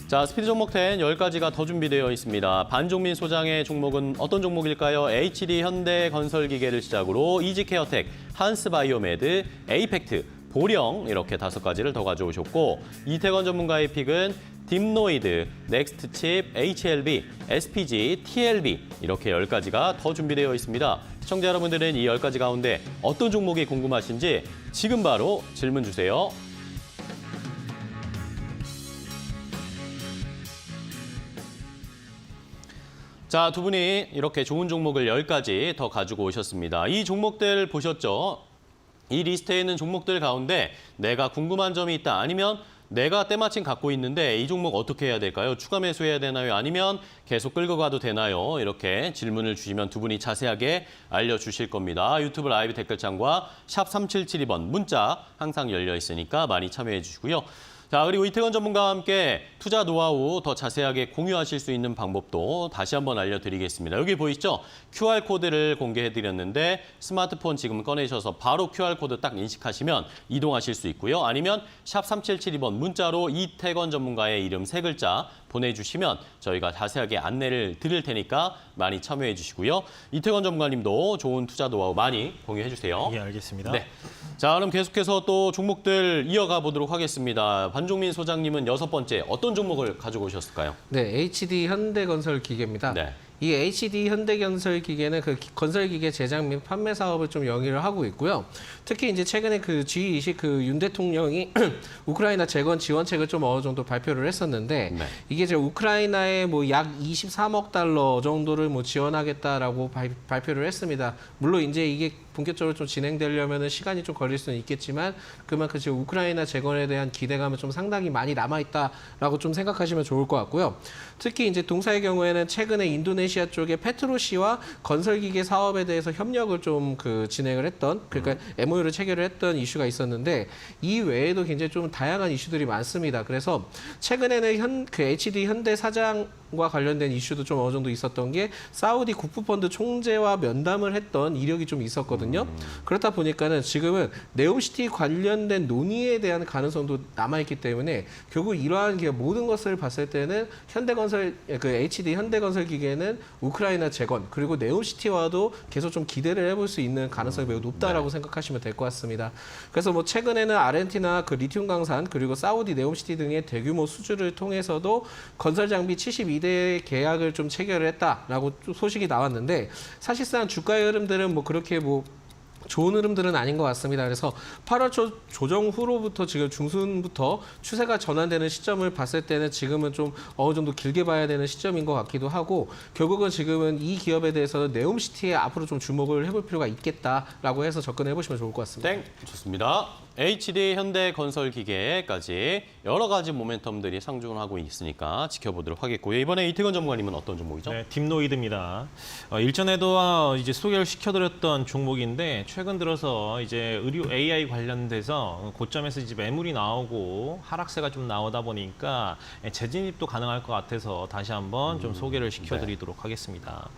자, 스피드 종목 10 10가지가 더 준비되어 있습니다. 반종민 소장의 종목은 어떤 종목일까요? HD 현대건설기계를 시작으로 이지케어텍, 한스바이오메드, 에이펙트, 보령 이렇게 5가지를 더 가져오셨고 이태건 전문가의 픽은 딥노이드, 넥스트칩, HLB, SPG, TLB 이렇게 10가지가 더 준비되어 있습니다. 시청자 여러분들은 이 10가지 가운데 어떤 종목이 궁금하신지 지금 바로 질문 주세요. 자, 두 분이 이렇게 좋은 종목을 10가지 더 가지고 오셨습니다. 이 종목들 보셨죠? 이 리스트에 있는 종목들 가운데 내가 궁금한 점이 있다. 아니면 내가 때마침 갖고 있는데 이 종목 어떻게 해야 될까요? 추가 매수해야 되나요? 아니면 계속 끌고 가도 되나요? 이렇게 질문을 주시면 두 분이 자세하게 알려주실 겁니다. 유튜브 라이브 댓글창과 샵 3772번 문자 항상 열려 있으니까 많이 참여해 주시고요. 자, 그리고 이태건 전문가와 함께 투자 노하우 더 자세하게 공유하실 수 있는 방법도 다시 한번 알려드리겠습니다. 여기 보이시죠? QR코드를 공개해드렸는데 스마트폰 지금 꺼내셔서 바로 QR코드 딱 인식하시면 이동하실 수 있고요. 아니면 샵 3772번 문자로 이태건 전문가의 이름 3글자 보내주시면 저희가 자세하게 안내를 드릴 테니까 많이 참여해 주시고요. 이태건 전문가님도 좋은 투자 노하우 많이 공유해 주세요. 예, 알겠습니다. 네. 자, 그럼 계속해서 또 종목들 이어가 보도록 하겠습니다. 반종민 소장님은 6번째 어떤 종목을 가지고 오셨을까요? 네, HD 현대건설기계입니다. 네. 이 HD 현대건설기계는 그 건설기계 제작 및 판매 사업을 좀 영위를 하고 있고요. 특히 이제 최근에 그 G20 그 윤 대통령이 우크라이나 재건 지원책을 좀 어느 정도 발표를 했었는데 네. 이게 이제 우크라이나에 뭐 약 23억 달러 정도를 뭐 지원하겠다라고 발표를 했습니다. 물론 이제 이게 본격적으로 좀 진행되려면은 시간이 좀 걸릴 수는 있겠지만 그만큼 지금 우크라이나 재건에 대한 기대감은 좀 상당히 많이 남아있다라고 좀 생각하시면 좋을 것 같고요. 특히 이제 동사의 경우에는 최근에 인도네시아 쪽에 페트로시와 건설기계 사업에 대해서 협력을 좀 그 진행을 했던 그러니까 MOU를 체결을 했던 이슈가 있었는데 이 외에도 굉장히 좀 다양한 이슈들이 많습니다. 그래서 최근에는 그 HD 현대 사장과 관련된 이슈도 좀 어느 정도 있었던 게 사우디 국부펀드 총재와 면담을 했던 이력이 좀 있었거든요. 그렇다 보니까는 지금은 네옴시티 관련된 논의에 대한 가능성도 남아있기 때문에 결국 이러한 모든 것을 봤을 때는 현대건설 그 HD 현대건설 기계는 우크라이나 재건 그리고 네옴시티와도 계속 좀 기대를 해볼 수 있는 가능성이 매우 높다라고 생각하시면 될 것 같습니다. 그래서 뭐 최근에는 아르헨티나 그 리튬 강산 그리고 사우디 네옴시티 등의 대규모 수주를 통해서도 건설 장비 72대 계약을 좀 체결을 했다라고 소식이 나왔는데 사실상 주가의 흐름들은 뭐 그렇게 뭐 좋은 흐름들은 아닌 것 같습니다. 그래서 8월 초 조정 후로부터 지금 중순부터 추세가 전환되는 시점을 봤을 때는 지금은 좀 어느 정도 길게 봐야 되는 시점인 것 같기도 하고 결국은 지금은 이 기업에 대해서는 네옴시티에 앞으로 좀 주목을 해볼 필요가 있겠다라고 해서 접근해 보시면 좋을 것 같습니다. 땡! 좋습니다. HD 현대건설기계까지 여러 가지 모멘텀들이 상승을 하고 있으니까 지켜보도록 하겠고요. 이번에 이태건 전문가님은 어떤 종목이죠? 네, 딥노이드입니다. 일전에도 이제 소개를 시켜드렸던 종목인데 최근 들어서 이제 의료 AI 관련돼서 고점에서 이제 매물이 나오고 하락세가 좀 나오다 보니까 재진입도 가능할 것 같아서 다시 한번 좀 소개를 시켜드리도록 하겠습니다.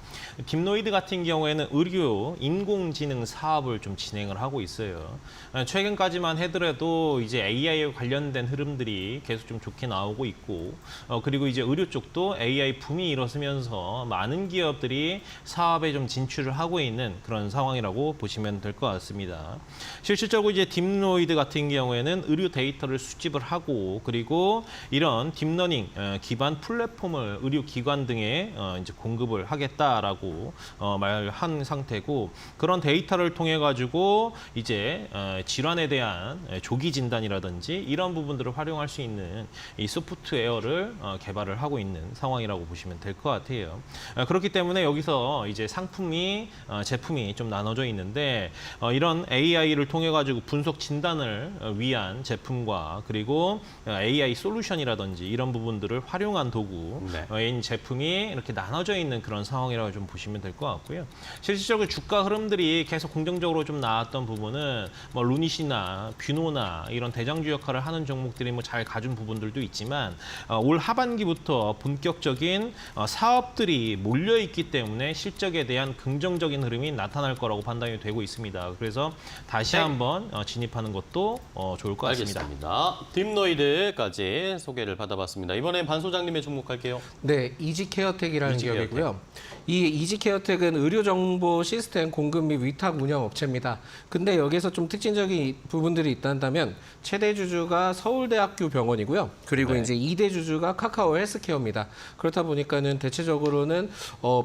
딥노이드 같은 경우에는 의료 인공지능 사업을 좀 진행을 하고 있어요. 최근까지만 해더라도 이제 AI에 관련된 흐름들이 계속 좀 좋게 나오고 있고 그리고 이제 의료 쪽도 AI 붐이 일어서면서 많은 기업들이 사업에 좀 진출을 하고 있는 그런 상황이라고 보시면 될 것 같습니다. 실질적으로 이제 딥노이드 같은 경우에는 의료 데이터를 수집을 하고 그리고 이런 딥러닝 기반 플랫폼을 의료기관 등에 이제 공급을 하겠다라고 말한 상태고 그런 데이터를 통해 가지고 이제 질환에 대한 조기 진단이라든지 이런 부분들을 활용할 수 있는 이 소프트웨어를 개발을 하고 있는 상황이라고 보시면 될 것 같아요. 그렇기 때문에 여기서 이제 상품이 제품이 좀 나눠져 있는데 이런 AI를 통해 가지고 분석 진단을 위한 제품과 그리고 AI 솔루션이라든지 이런 부분들을 활용한 도구인 제품이 이렇게 나눠져 있는 그런 상황이라고 좀 보시면 될 것 같고요. 실질적으로 주가 흐름들이 계속 긍정적으로 좀 나왔던 부분은 뭐 루닛이나 뷰노나 이런 대장주 역할을 하는 종목들이 뭐 잘 가준 부분들도 있지만 올 하반기부터 본격적인 사업들이 몰려있기 때문에 실적에 대한 긍정적인 흐름이 나타날 거라고 판단이 되고 있습니다. 그래서 다시 한번 진입하는 것도 좋을 것 같습니다. 알겠습니다. 딥노이드까지 소개를 받아봤습니다. 이번엔 반 소장님의 주목할게요. 네, 이지케어텍이라는 이지케어텍. 기업이고요. 이 이지케어텍은 의료정보 시스템 공급 및 위탁 운영 업체입니다. 근데 여기서 좀 특징적인 부분들이 있다면 최대 주주가 서울대학교 병원이고요. 그리고 네. 이제 2대 주주가 카카오 헬스케어입니다. 그렇다 보니까는 대체적으로는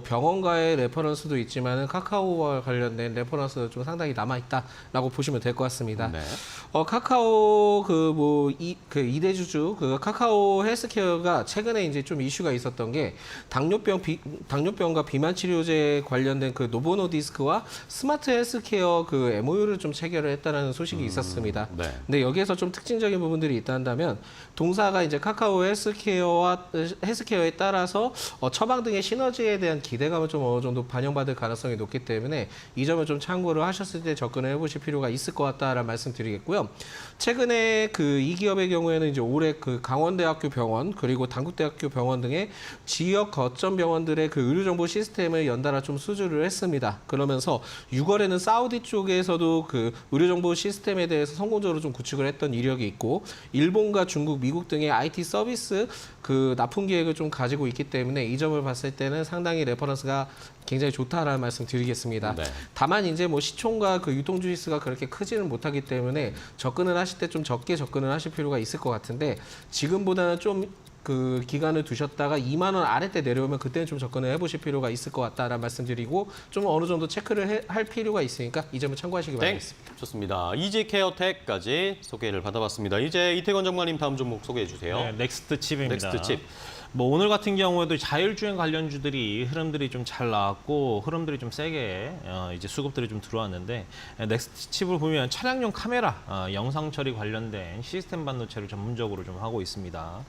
병원과의 레퍼런스도 있지만은 카카오와 관련된 레퍼런스도 좀 상당히 남아 있다라고 보시면 될 것 같습니다. 네. 카카오 그 2대 주주 그 카카오 헬스케어가 최근에 이제 좀 이슈가 있었던 게 당뇨병과 비만 치료제 관련된 그 노보노디스크와 스마트 헬스케어 그 MOU를 좀 체결을 했다는 소식이 있었습니다. 네. 근데 여기에서 좀 특징적인 부분들이 있다면 동사가 이제 카카오 헬스케어에 따라서 처방 등의 시너지에 대한 기대감을 좀 어느 정도 반영받을 가능성이 높기 때문에 이 점을 좀 참고를 하셨을 때 접근을 해보실 필요가 있을 것 같다라는 말씀드리겠고요. 최근에 그 이 기업의 경우에는 이제 올해 그 강원대학교 병원 그리고 단국대학교 병원 등의 지역 거점 병원들의 그 의료정보 시스템을 연달아 좀 수주를 했습니다. 그러면서 6월에는 사우디 쪽에서도 그 의료정보 시스템에 대해서 성공적으로 좀 구축을 했던 이력이 있고 일본과 중국, 미국 등의 IT 서비스 그 납품 계획을 좀 가지고 있기 때문에 이 점을 봤을 때는 상당히 레퍼런스가 굉장히 좋다라는 말씀 드리겠습니다. 네. 다만 이제 뭐 시총과 그 유통 주식수가 그렇게 크지는 못하기 때문에 접근을 하실 때 좀 적게 접근을 하실 필요가 있을 것 같은데 지금보다는 좀 그 기간을 두셨다가 2만 원 아래때 내려오면 그때는 좀 접근을 해보실 필요가 있을 것 같다라는 말씀드리고 좀 어느 정도 체크를 할 필요가 있으니까 이 점을 참고하시기 바라겠습니다. 좋습니다. 이지케어텍까지 소개를 받아봤습니다. 이제 이태권 정관님 다음 종목 소개해 주세요. 네, 넥스트 칩입니다. 넥스트 칩. 뭐 오늘 같은 경우에도 자율주행 관련주들이 흐름들이 좀 잘 나왔고 흐름들이 좀 세게 이제 수급들이 좀 들어왔는데 넥스트 칩을 보면 차량용 카메라 영상 처리 관련된 시스템 반도체를 전문적으로 좀 하고 있습니다.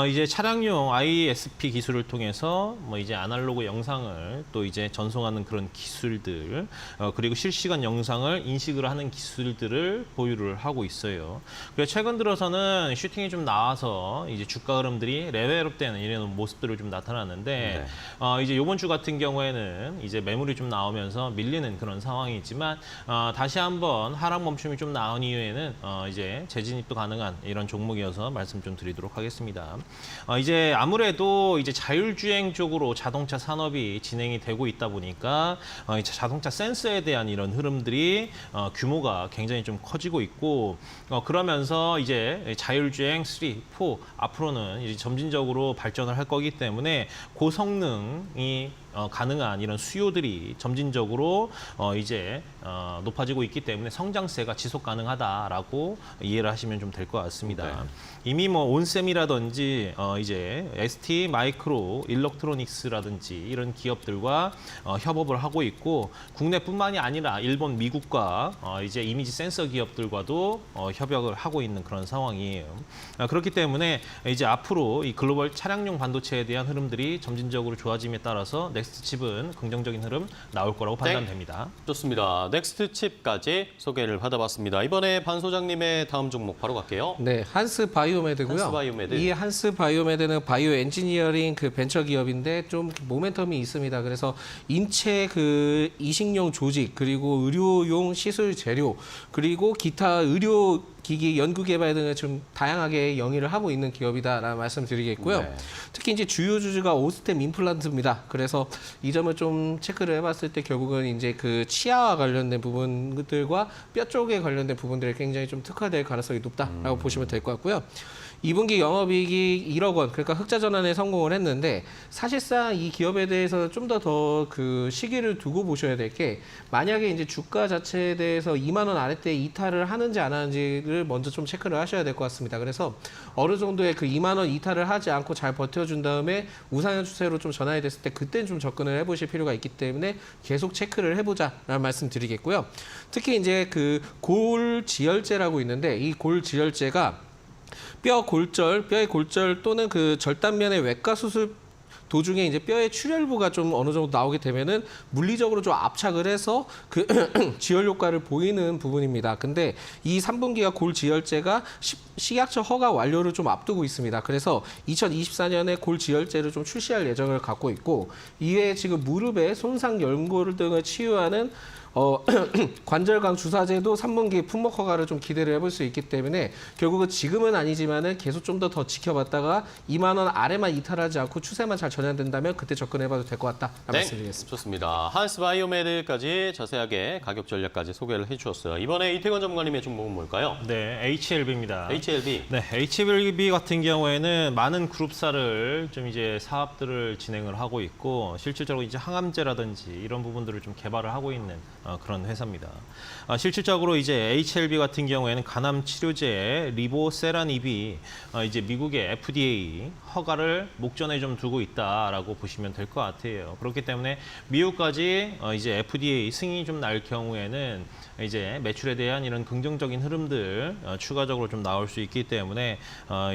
이제 차량용 ISP 기술을 통해서 뭐 이제 아날로그 영상을 또 이제 전송하는 그런 기술들 그리고 실시간 영상을 인식을 하는 기술들을 보유를 하고 있어요. 그래서 최근 들어서는 슈팅이 좀 나와서 이제 주가 흐름들이 레벨업되는 이런 모습들을 좀 나타났는데 이제 이번 주 같은 경우에는 이제 매물이 좀 나오면서 밀리는 그런 상황이지만 다시 한번 하락 멈춤이 좀 나온 이후에는 이제 재진입도 가능한 이런 종목이어서 말씀 좀 드리도록 하겠습니다. 이제 아무래도 이제 자율주행 쪽으로 자동차 산업이 진행이 되고 있다 보니까 이제 자동차 센서에 대한 이런 흐름들이 규모가 굉장히 좀 커지고 있고 그러면서 이제 자율주행 3, 4 앞으로는 이제 점진적으로 발전을 할 거기 때문에 고성능이 가능한 이런 수요들이 점진적으로 이제 높아지고 있기 때문에 성장세가 지속 가능하다라고 이해를 하시면 좀 될 것 같습니다. 네. 이미 뭐 온셈이라든지 이제 ST 마이크로 일렉트로닉스라든지 이런 기업들과 협업을 하고 있고 국내뿐만이 아니라 일본, 미국과 이제 이미지 센서 기업들과도 협약을 하고 있는 그런 상황이에요. 그렇기 때문에 이제 앞으로 이 글로벌 차량용 반도체에 대한 흐름들이 점진적으로 좋아짐에 따라서 넥스트 칩은 긍정적인 흐름 나올 거라고 판단됩니다. 좋습니다. 넥스트 칩까지 소개를 받아봤습니다. 이번에 반 소장님의 다음 종목 바로 갈게요. 네, 한스 바이오메드고요. 한스 바이오메드. 이 한스 바이오메드는 바이오 엔지니어링 그 벤처 기업인데 좀 모멘텀이 있습니다. 그래서 인체 그 이식용 조직 그리고 의료용 시술 재료 그리고 기타 의료 기기 연구 개발 등을 좀 다양하게 영위를 하고 있는 기업이다라는 말씀드리겠고요. 네. 특히 이제 주요 주주가 오스템 임플란트입니다. 그래서 이 점을 좀 체크를 해봤을 때 결국은 이제 그 치아와 관련된 부분들과 뼈 쪽에 관련된 부분들이 굉장히 좀 특화될 가능성이 높다라고 보시면 될 것 같고요. 2분기 영업이익이 1억 원, 그러니까 흑자 전환에 성공을 했는데 사실상 이 기업에 대해서 좀 더 그 시기를 두고 보셔야 될 게 만약에 이제 주가 자체에 대해서 2만 원 아래때 이탈을 하는지 안 하는지를 먼저 좀 체크를 하셔야 될 것 같습니다. 그래서 어느 정도의 그 2만 원 이탈을 하지 않고 잘 버텨준 다음에 우상향 추세로 좀 전환이 됐을 때 그때는 좀 접근을 해보실 필요가 있기 때문에 계속 체크를 해보자라는 말씀드리겠고요. 특히 이제 그 골지혈제라고 있는데 이 골지혈제가 뼈의 골절 또는 그 절단면의 외과 수술 도중에 이제 뼈의 출혈부가 좀 어느 정도 나오게 되면은 물리적으로 좀 압착을 해서 그 지혈 효과를 보이는 부분입니다. 근데 이 3분기가 골지혈제가 식약처 허가 완료를 좀 앞두고 있습니다. 그래서 2024년에 골지혈제를 좀 출시할 예정을 갖고 있고, 이외에 지금 무릎의 손상 연골 등을 치유하는 관절강 주사제도 3분기 품목 허가를 좀 기대를 해볼 수 있기 때문에 결국은 지금은 아니지만은 계속 좀 더 지켜봤다가 2만 원 아래만 이탈하지 않고 추세만 잘 전환된다면 그때 접근해봐도 될 것 같다라는 말씀드리겠습니다. 좋습니다. 하스 바이오메드까지 자세하게 가격 전략까지 소개를 해주셨어요. 이번에 이태권 전문가님의 종목은 뭘까요? 네, HLB입니다. HLB. 네, HLB 같은 경우에는 많은 그룹사를 좀 이제 사업들을 진행을 하고 있고, 실질적으로 이제 항암제라든지 이런 부분들을 좀 개발을 하고 있는 그런 회사입니다. 실질적으로 이제 HLB 같은 경우에는 간암 치료제 리보세라닙이 이제 미국의 FDA 허가를 목전에 좀 두고 있다라고 보시면 될 것 같아요. 그렇기 때문에 미국까지 이제 FDA 승인이 좀 날 경우에는 이제 매출에 대한 이런 긍정적인 흐름들 추가적으로 좀 나올 수 있기 때문에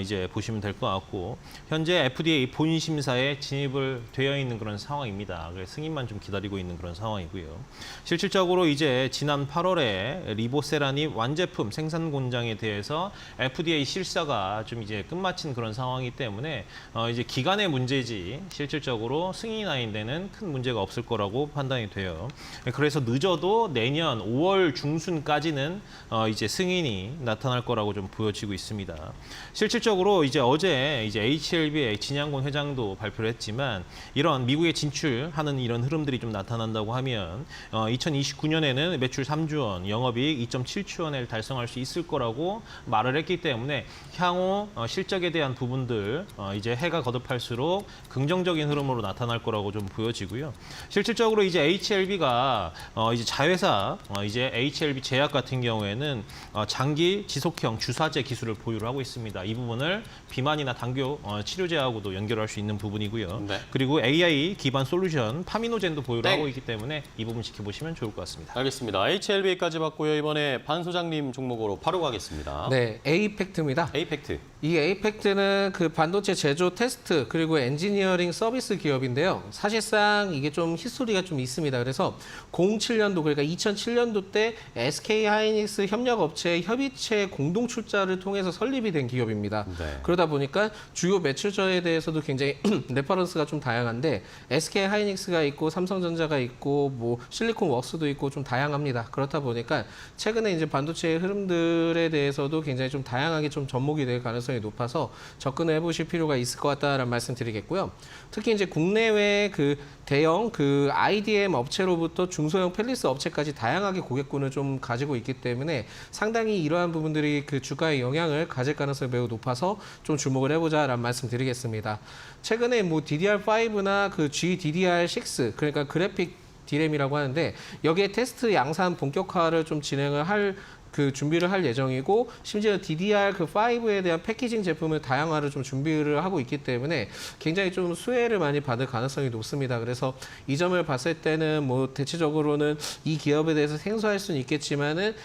이제 보시면 될 것 같고, 현재 FDA 본 심사에 진입을 되어 있는 그런 상황입니다. 그래서 승인만 좀 기다리고 있는 그런 상황이고요. 실질적으로 이제 지난 8월에 리보세라닙 완제품 생산 공장에 대해서 FDA 실사가 좀 이제 끝마친 그런 상황이기 때문에 이제 기간의 문제지 실질적으로 승인이 나 있는 데는 큰 문제가 없을 거라고 판단이 돼요. 그래서 늦어도 내년 5월 중순까지는 이제 승인이 나타날 거라고 좀 보여지고 있습니다. 실질적으로 이제 어제 이제 HLB의 진양곤 회장도 발표를 했지만, 이런 미국에 진출하는 이런 흐름들이 좀 나타난다고 하면 2029년에는 매출 3조 원, 영업이익 2.7조 원을 달성할 수 있을 거라고 말을 했기 때문에 향후 실적에 대한 부분들 이제 해가 거듭할수록 긍정적인 흐름으로 나타날 거라고 좀 보여지고요. 실질적으로 이제 HLB가 이제 자회사 이제 HLB 제약 같은 경우에는 장기 지속형 주사제 기술을 보유를 하고 있습니다. 이 부분을 비만이나 당뇨 치료제하고도 연결할 수 있는 부분이고요. 네. 그리고 AI 기반 솔루션 파미노젠도 보유를 네. 하고 있기 때문에 이 부분 지켜보시면 좋을 것 같습니다. 알겠습니다. HLB까지 봤고요. 이번에 반 소장님 종목으로 바로 가겠습니다. 네, 에이펙트입니다. 에이펙트. 이 에이펙트는 그 반도체 제조 테스트 그리고 엔지니어링 서비스 기업인데요. 사실상 이게 좀 히스토리가 좀 있습니다. 그래서 07년도 그러니까 2007년도 때 SK 하이닉스 협력업체 협의체 공동 출자를 통해서 설립이 된 기업입니다. 네. 그러다 보니까 주요 매출처에 대해서도 굉장히 레퍼런스가 좀 다양한데 SK 하이닉스가 있고 삼성전자가 있고 뭐 실리콘 웍스도 있고 좀 다양합니다. 그렇다 보니까 최근에 이제 반도체의 흐름들에 대해서도 굉장히 좀 다양하게 좀 접목이 될 가능성이 높아서 접근해 보실 필요가 있을 것 같다라는 말씀 드리겠고요. 특히 이제 국내외 그 대형 그 IDM 업체로부터 중소형 펠리스 업체까지 다양하게 고객군을 좀 가지고 있기 때문에 상당히 이러한 부분들이 그 주가에 영향을 가질 가능성이 매우 높아서 좀 주목을 해보자라는 말씀 드리겠습니다. 최근에 뭐 DDR5나 그 GDDR6 그러니까 그래픽 디램이라고 하는데 여기에 테스트 양산 본격화를 좀 진행을 할 그 준비를 할 예정이고, 심지어 DDR 그 5에 대한 패키징 제품을 다양화를 좀 준비를 하고 있기 때문에 굉장히 좀 수혜를 많이 받을 가능성이 높습니다. 그래서 이 점을 봤을 때는 뭐 대체적으로는 이 기업에 대해서 생소할 수는 있겠지만은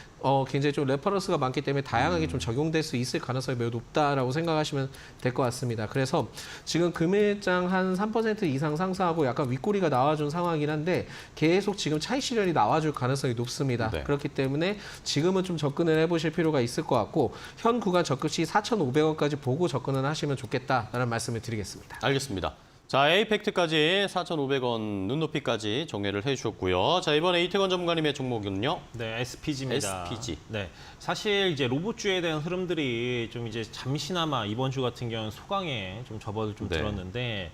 굉장히 좀 레퍼런스가 많기 때문에 다양하게 좀 적용될 수 있을 가능성이 매우 높다라고 생각하시면 될 것 같습니다. 그래서 지금 금일장 한 3% 이상 상승하고 약간 윗꼬리가 나와준 상황이긴 한데 계속 지금 차익 실현이 나와줄 가능성이 높습니다. 네. 그렇기 때문에 지금은 좀 접근을 해보실 필요가 있을 것 같고, 현 구간 적극시 4,500원까지 보고 접근을 하시면 좋겠다라는 말씀을 드리겠습니다. 알겠습니다. 자, 에이펙트까지 4,500원 눈높이까지 정리를 해주셨고요. 자, 이번에 이태권 전문가님의 종목은요? 네, SPG입니다. SPG. 네, 사실 이제 로봇주에 대한 흐름들이 좀 이제 잠시나마 이번 주 같은 경우는 소강에 좀 접어들 좀 네. 들었는데,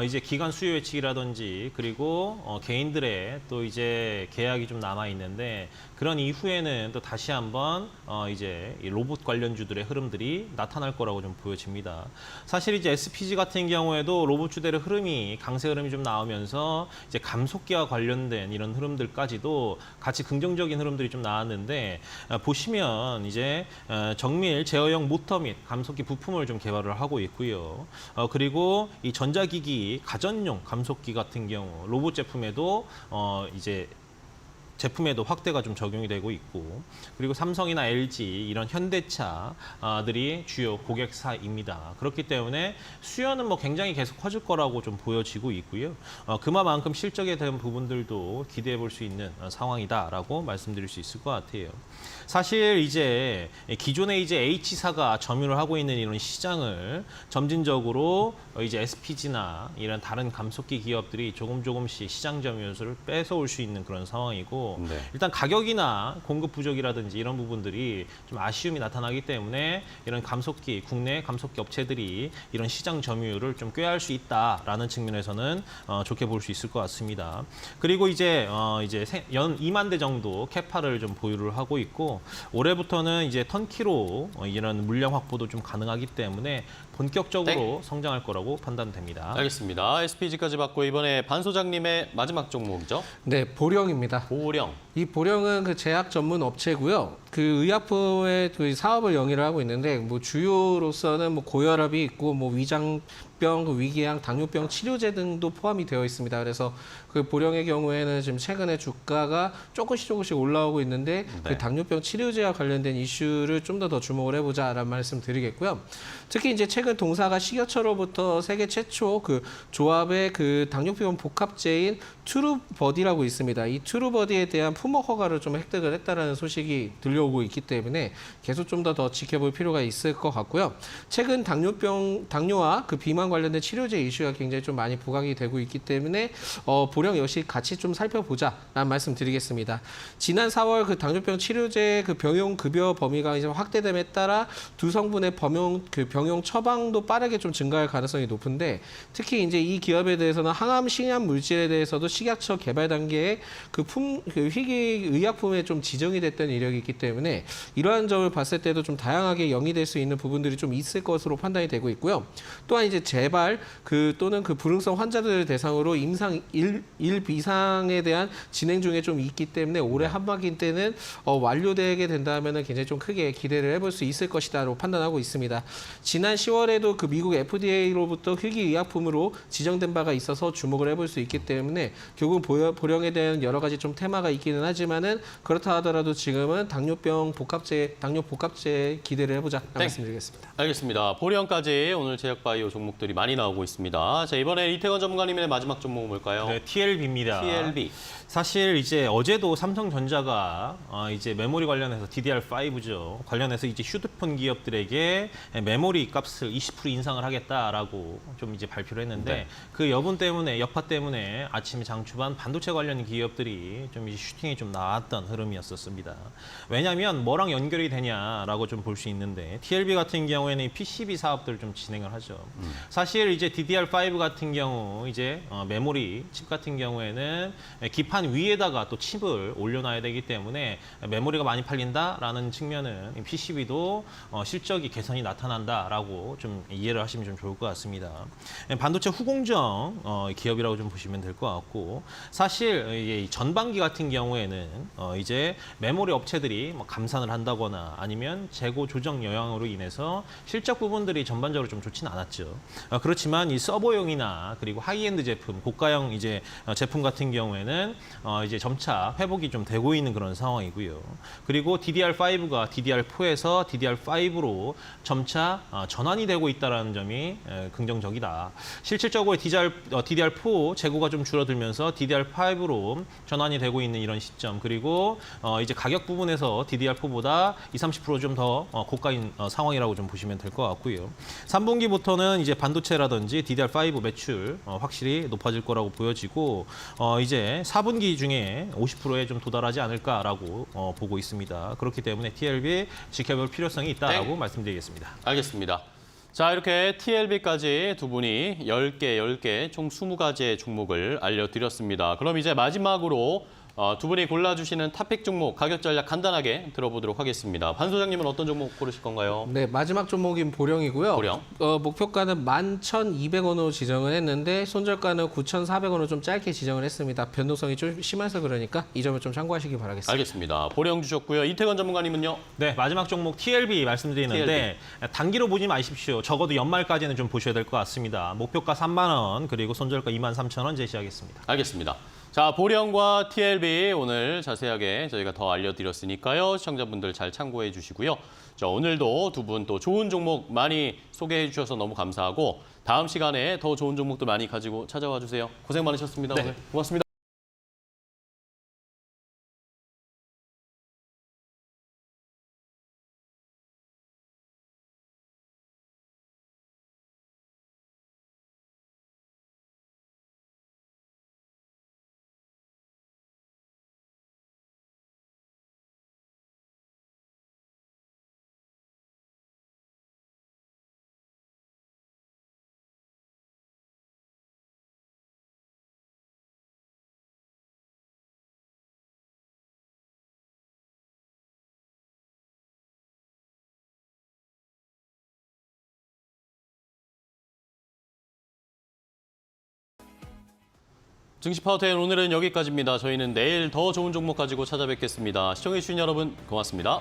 이제 기간 수요 예측이라든지 그리고 개인들의 또 이제 계약이 좀 남아 있는데, 그런 이후에는 또 다시 한번 이제 이 로봇 관련주들의 흐름들이 나타날 거라고 좀 보여집니다. 사실 이제 SPG 같은 경우에도 로봇주들의 흐름이 강세 흐름이 좀 나오면서 이제 감속기와 관련된 이런 흐름들까지도 같이 긍정적인 흐름들이 좀 나왔는데, 보시면 이제 정밀 제어형 모터 및 감속기 부품을 좀 개발을 하고 있고요. 그리고 이 전자기기 가전용 감속기 같은 경우 로봇 제품에도 이제 제품에도 확대가 좀 적용이 되고 있고 그리고 삼성이나 LG 이런 현대차들이 주요 고객사입니다. 그렇기 때문에 수요는 뭐 굉장히 계속 커질 거라고 좀 보여지고 있고요. 그만큼 실적에 대한 부분들도 기대해 볼 수 있는 상황이다라고 말씀드릴 수 있을 것 같아요. 사실 이제 기존에 이제 H사가 점유를 하고 있는 이런 시장을 점진적으로 이제 SPG나 이런 다른 감속기 기업들이 조금씩 시장 점유율을 뺏어올 수 있는 그런 상황이고 네. 일단 가격이나 공급 부족이라든지 이런 부분들이 좀 아쉬움이 나타나기 때문에 이런 감속기 국내 감속기 업체들이 이런 시장 점유율을 좀 꾀할 수 있다라는 측면에서는 좋게 볼 수 있을 것 같습니다. 그리고 이제 연 2만 대 정도 캐파를 좀 보유를 하고 있고 올해부터는 이제 턴키로 이런 물량 확보도 좀 가능하기 때문에 본격적으로 성장할 거라고 판단됩니다. 알겠습니다. SPG까지 받고 이번에 반 소장님의 마지막 종목이죠. 네, 보령입니다. 보령. 이 보령은 그 제약 전문 업체고요. 그 의약품의 그 사업을 영위를 하고 있는데 뭐 주요로서는 뭐 고혈압이 있고 뭐 위장병, 그 위궤양, 당뇨병 치료제 등도 포함이 되어 있습니다. 그래서 그 보령의 경우에는 지금 최근에 주가가 조금씩 올라오고 있는데 그 당뇨병 치료제와 관련된 이슈를 좀 더 주목을 해보자라는 말씀 드리겠고요. 특히 이제 최근 동사가 식여처로부터 세계 최초 그 조합의 그 당뇨병 복합제인 트루버디라고 있습니다. 이 트루버디에 대한 품목 허가를 좀 획득을 했다라는 소식이 들려오고 있기 때문에 계속 좀 더 지켜볼 필요가 있을 것 같고요. 최근 당뇨와 그 비만 관련된 치료제 이슈가 굉장히 좀 많이 부각이 되고 있기 때문에 보령 역시 같이 좀 살펴보자라는 말씀 드리겠습니다. 지난 4월 그 당뇨병 치료제 그 병용 급여 범위가 이제 확대됨에 따라 두 성분의 병용 처방도 빠르게 좀 증가할 가능성이 높은데 특히 이제 이 기업에 대해서는 항암 신약 물질에 대해서도 식약처 개발 단계에 그 희귀 의약품에 좀 지정이 됐던 이력이 있기 때문에 이러한 점을 봤을 때도 좀 다양하게 영위될 수 있는 부분들이 좀 있을 것으로 판단이 되고 있고요. 또한 이제 재발 또는 그 불응성 환자들을 대상으로 임상 1비상에 대한 진행 중에 좀 있기 때문에 올해 한반기 때는 완료되게 된다면은 굉장히 좀 크게 기대를 해볼 수 있을 것이다라고 판단하고 있습니다. 지난 10월에도 그 미국 FDA로부터 희귀 의약품으로 지정된 바가 있어서 주목을 해볼 수 있기 때문에 결국 보령에 대한 여러 가지 좀 테마가 있기는 하지만은 그렇다 하더라도 지금은 당뇨 복합제 기대를 해보자 말씀드리겠습니다. 알겠습니다. 보령까지 오늘 제약바이오 종목들이 많이 나오고 있습니다. 자, 이번에 이태건 전문가님의 마지막 종목은 뭘까요? 네, TLB입니다. TLB. 사실 이제 어제도 삼성전자가 이제 메모리 관련해서 DDR5죠. 관련해서 이제 휴대폰 기업들에게 메모리 값을 20% 인상을 하겠다라고 좀 이제 발표를 했는데 그 여파 때문에 아침 장 초반 반도체 관련 기업들이 좀 이제 슈팅이 좀 나왔던 흐름이었었습니다. 왜냐하면 뭐랑 연결이 되냐라고 좀 볼 수 있는데 TLB 같은 경우에는 PCB 사업들을 좀 진행을 하죠. 사실 이제 DDR5 같은 경우 이제 메모리 칩 같은 경우에는 기판 위에다가 또 칩을 올려놔야 되기 때문에 메모리가 많이 팔린다라는 측면은 PCB도 실적이 개선이 나타난다라고 좀 이해를 하시면 좀 좋을 것 같습니다. 반도체 후공정 기업이라고 좀 보시면 될 것 같고 사실 이 전반기 같은 경우에는 이제 메모리 업체들이 뭐 감산을 한다거나 아니면 재고 조정 영향으로 인해서 실적 부분들이 전반적으로 좀 좋지는 않았죠. 그렇지만 이 서버용이나 그리고 하이엔드 제품, 고가형 이제 제품 같은 경우에는 이제 점차 회복이 좀 되고 있는 그런 상황이고요. 그리고 DDR5가 DDR4에서 DDR5로 점차 전환이 되고 있다는 점이 긍정적이다. 실질적으로 DDR4 재고가 좀 줄어들면서 DDR5로 전환이 되고 있는 이런 시점. 그리고 이제 가격 부분에서 DDR4보다 20-30% 좀 더 고가인 상황이라고 좀 보시면 될 것 같고요. 3분기부터는 이제 반도체라든지 DDR5 매출 확실히 높아질 거라고 보여지고 이제 4분기 중에 50%에 좀 도달하지 않을까라고 보고 있습니다. 그렇기 때문에 TLB 지켜볼 필요성이 있다라고 말씀드리겠습니다. 알겠습니다. 자, 이렇게 TLB까지 두 분이 10개, 총 20가지의 종목을 알려드렸습니다. 그럼 이제 마지막으로 두 분이 골라주시는 탑픽 종목, 가격 전략 간단하게 들어보도록 하겠습니다. 반 소장님은 어떤 종목 고르실 건가요? 네, 마지막 종목인 보령이고요. 보령. 목표가는 11,200원으로 지정을 했는데 손절가는 9,400원으로 좀 짧게 지정을 했습니다. 변동성이 좀 심해서 그러니까 이 점을 좀 참고하시기 바라겠습니다. 알겠습니다. 보령 주셨고요. 이태건 전문가님은요? 네, 마지막 종목 TLB 말씀드리는데 단기로 보지 마십시오. 적어도 연말까지는 좀 보셔야 될 것 같습니다. 목표가 3만 원, 그리고 손절가 23,000원 제시하겠습니다. 알겠습니다. 자, 보령과 TLB 오늘 자세하게 저희가 더 알려드렸으니까요. 시청자분들 잘 참고해 주시고요. 자, 오늘도 두 분 또 좋은 종목 많이 소개해 주셔서 너무 감사하고 다음 시간에 더 좋은 종목도 많이 가지고 찾아와 주세요. 고생 많으셨습니다. 오늘 고맙습니다. 증시 파워텐 오늘은 여기까지입니다. 저희는 내일 더 좋은 종목 가지고 찾아뵙겠습니다. 시청해주신 여러분 고맙습니다.